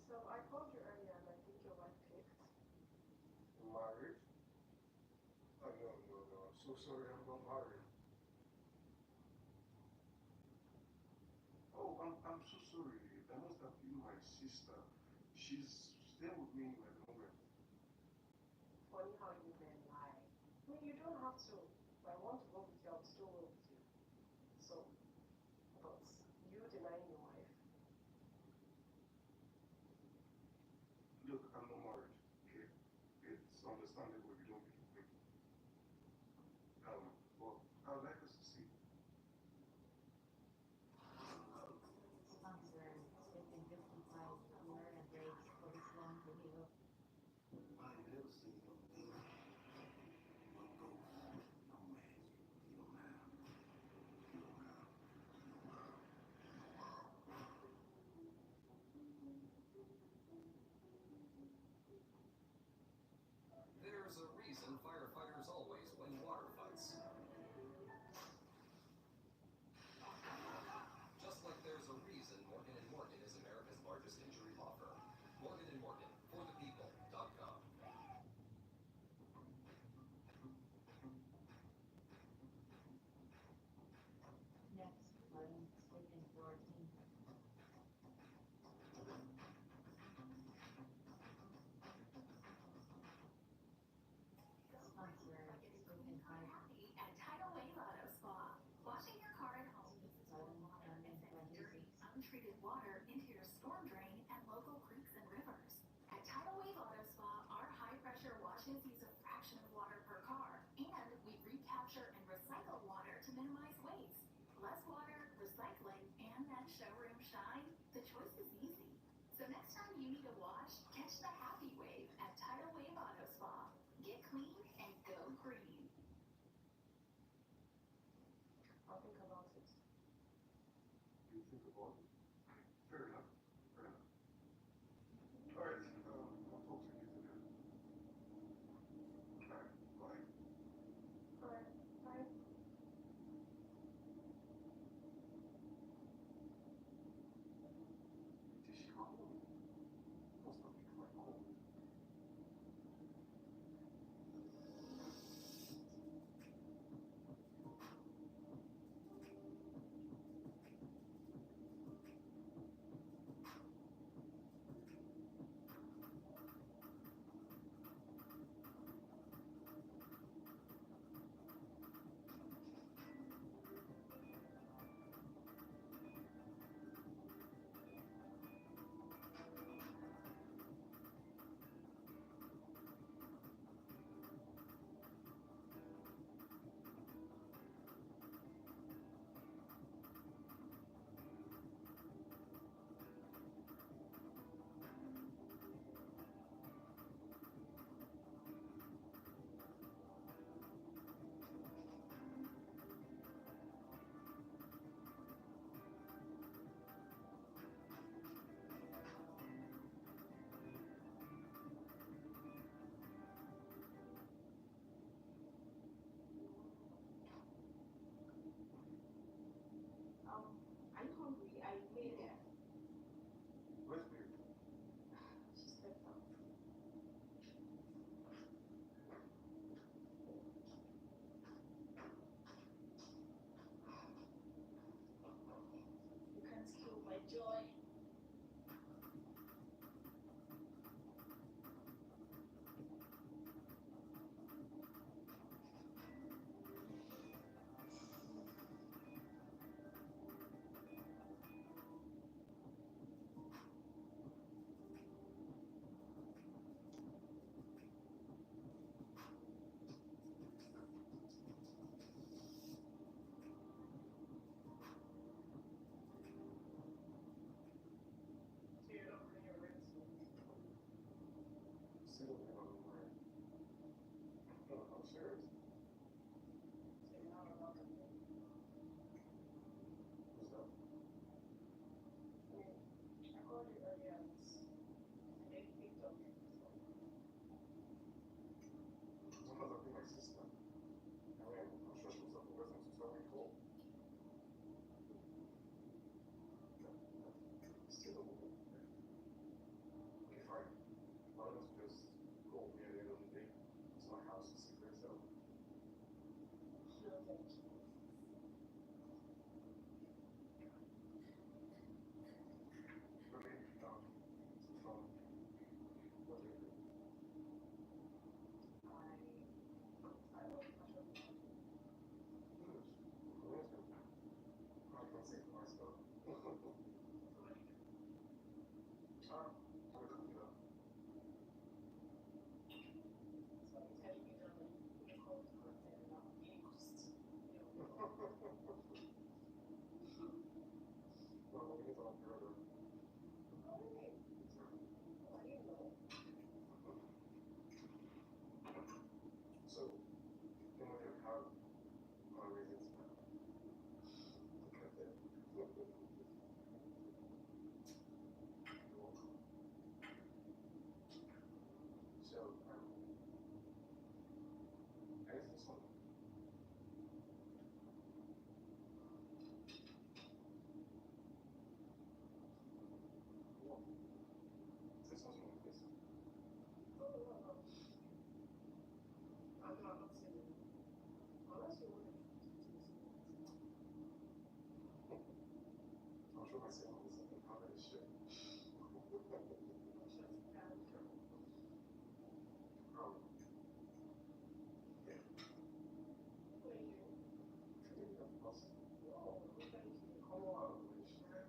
So I called you earlier and I think your wife picked. Married? Oh, no. I'm so sorry, I'm not married. Oh, I'm so sorry. That must have been my sister. She's staying with me at the moment. Funny how you men lie. I mean, you don't have to. If I want to go with you, I'll still go with you. So, but you denying your wife. Look, I'm not married, okay? It's understandable you don't believe me. But I'd like us to see. Sponsor, stepping different lives, learn a break for this long video. I never seen no thing. No ghost. treated water into your storm drain and local creeks and rivers. At Tidal Wave Auto Spa, our high-pressure washes use a fraction of water per car, and we recapture and recycle water to minimize waste. Less water, recycling, and that showroom shine? The choice is easy. So next time you need a wash, catch the happy wave at Tidal Wave Auto Spa. Get clean and go green. I'll think about it. You think about it? Fair enough. Fair enough. All right. I'll talk to you later. All right. Bye. Alright, bye. Did she call me? Must not be my call. Are you hungry? I made it. Where's Mary? She stepped out. You can't kill my joy. So you're not paying your rent? Still living on the line. No, I'm serious. So you're not allowed to pay? What's that? I called you earlier and they picked up. I'm not looking my sister. I mean, I'm sure she was up for business to tell me cool. Still a woman. Okay, fine. Why don't you just go with me at the end of the day? It's my house, it's secret, so. No, thank you. I mean, some fun. What do you do? I love fashion. Good. Amazing. I can say for myself. So what do you do? I'm gonna cook it up. So I'm telling you that you call to content and I'm being cost. Well, we need to talk further. Oh, really? Oh, I didn't know. So, you know, you have my reasons now. Look at that. You're welcome. So, I guess this one. What? This one's one of this. Oh, no, no. I'm not saying it. Unless you want to. I'm sure myself is something common as shit. Yeah. What are you? Forgetting that bus. No, we're going to Come on, Alicia.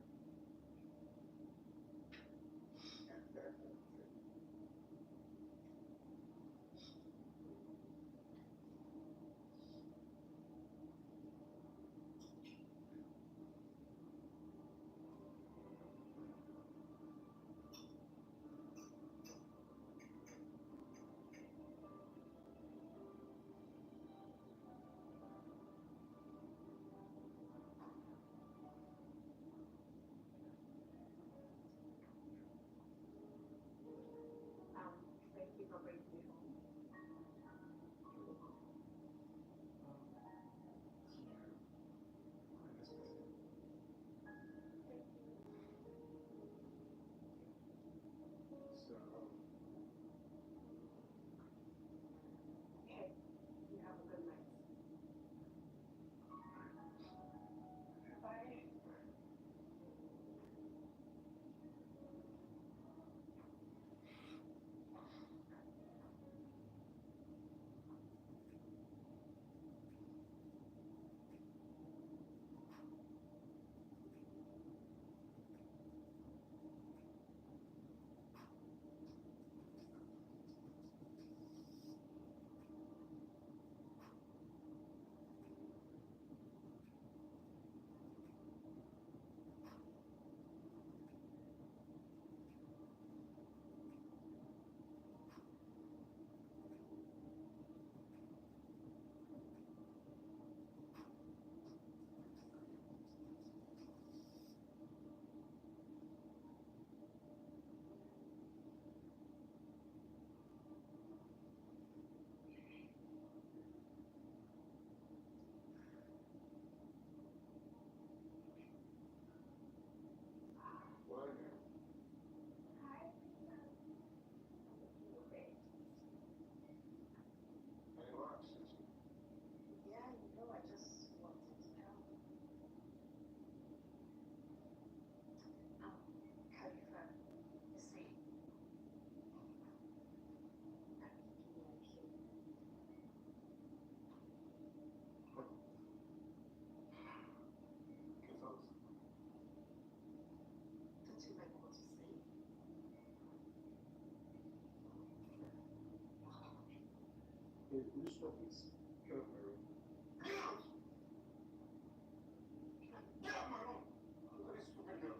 Babe, will you stop this? Get out of my room. Get out! Get out of my room! Look at this stupid girl.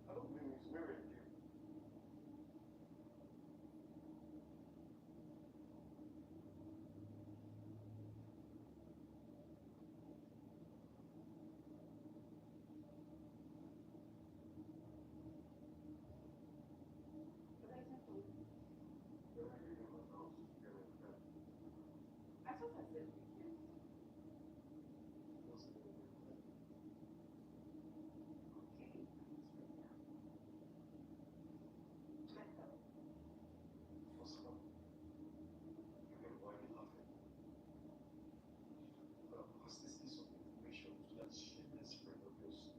I don't blame you. It's Mary and you. I thought I said weekend. Okay, like that. What's wrong? Why are you laughing? Well, pass this piece of information to that shameless friend of yours.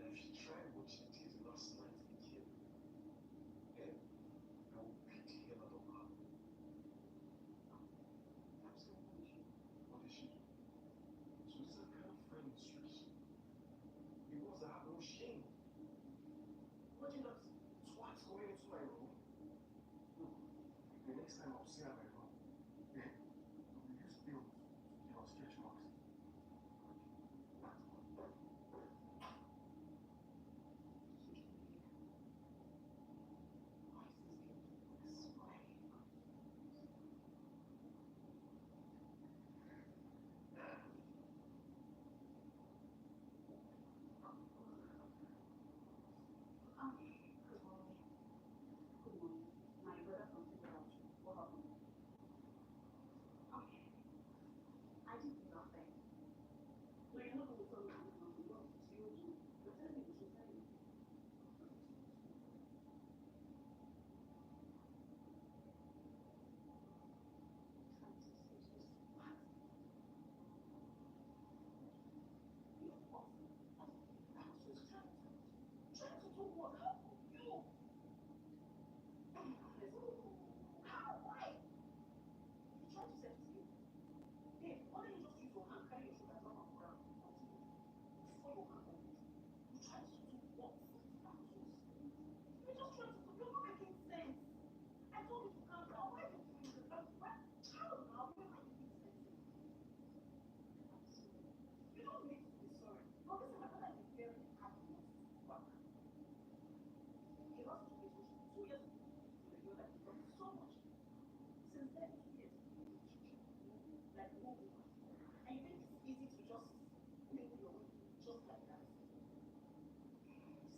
And if you try what she did last night again, then I will beat the hell out of her. What did she do? So this is the kind of friend is streets. The ones that have no shame. Imagine that twat going into my room. Look, the next time I'll see her in my room, then we'll use pills to give her stretch marks. Good morning. Good morning. My brother from figure out what happened. Okay. I did nothing. No, you're not going to tell me anything. You're not to you. You're telling me the truth. Tell me. Trying to say just what? You what? I was just trying to do what? How could you? How? Why? You tried to set it to me. Babe, why don't you just use your hand, carry your shoulder down on the ground? Before you hand on it, you tried to do what? That was so stupid. You just trying to do, you're not making sense. I told you to calm down. Why are you doing this? How now? Why are you being sensitive? You don't need to be sorry. But listen, my brother is very happy not to work. He lost his relationship 2 years ago. You know that he lost so much. Since then, 2 years in a relationship. Like no woman. And you think it's easy to just make your way just like that?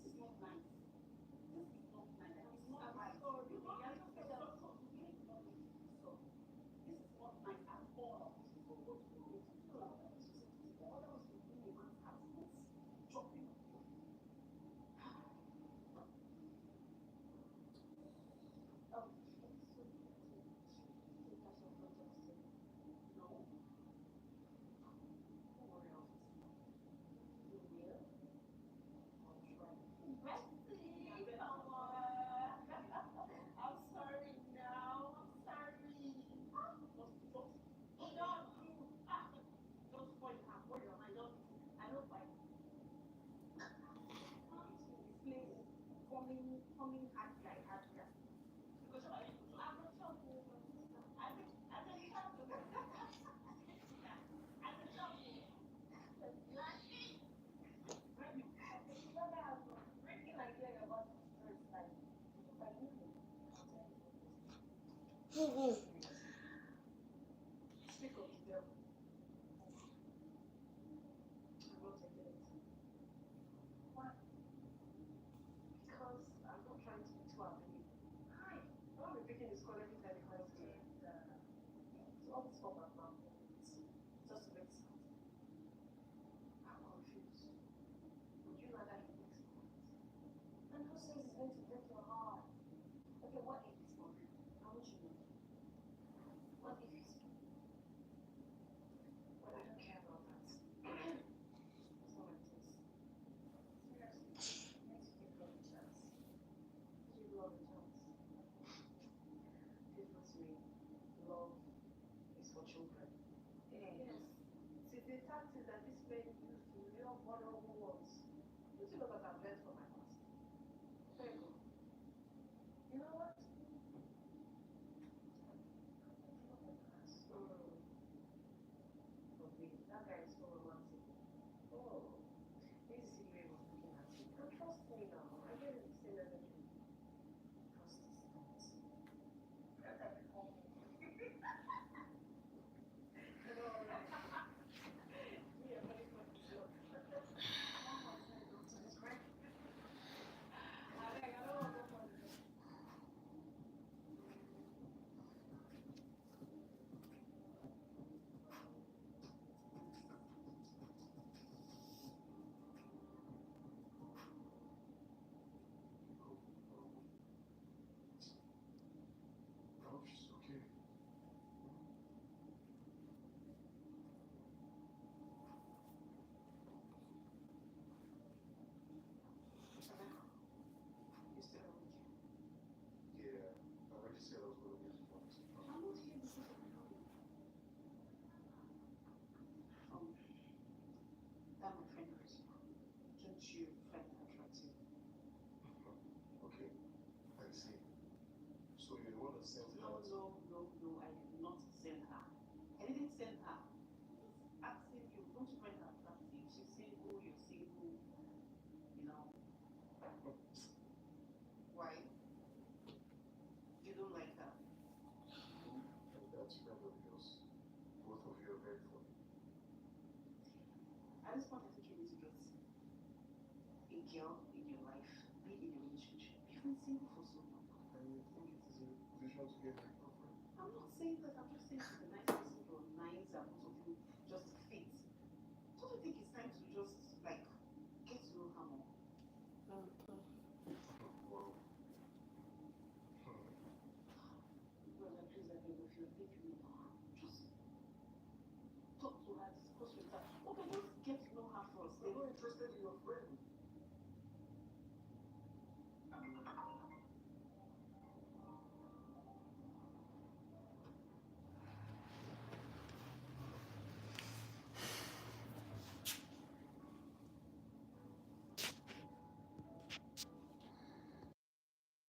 This is not nice. This is not nice. And it's not right. Sorry. You don't have to say that. You need not make it so. This is not nice at all. So what do you need to do? Otherwise, you bring a man's house. Let's drop him. Coming hard like hard gas. Because I'm not sure who my sister. I think as a child, as a child, breaking idea about stress like if I need it, speak of the devil. I'm not taking it. Why? Because I'm not trying to be too available. Hi. I won't be picking his call every time he calls me. So all this stuff about just to make sense. I'm confused. Would you rather he makes sense? And who says it's going to break your heart? Okay, what if it's not real? How would you know? What if it's real? Well, I don't care about that. That's not my place. Seriously, you need to give love a chance. Give love a chance. People say love is for children. Yes. It's the tactics that this man used to lure vulnerable ones. Don't you know that I've learned from my past? There you go. You know what? For me, that guy is so romantic. Oh, this is the way he was looking at me. And trust me now, I get the same energy. Trust is not. That's like before me. Me, I'm very funny. I don't want to go for this. I hope she's okay. You still don't care. Yeah, I already said I was going to get to honest. I'm not here because of my hobby. That my friend Chris. Don't you find her attractive? Okay, I see. So you're the one that sent her No, out? no, I did not send her. I didn't send her. Just asking you, don't you find her attractive? She's single, you're single, you know. Why? You don't like her? And that's friend of yours. Both of you are very funny. At this point, I think you need to get a girl in your life, be in a relationship. You've been single for so long. And you think it is a position to get a girlfriend? I'm not saying that, I'm just saying she's a nice person, you're nice, and both of you just fit. Don't you think it's time to just, like, get to know her more? Well, Brother, please, I beg of you, I think you know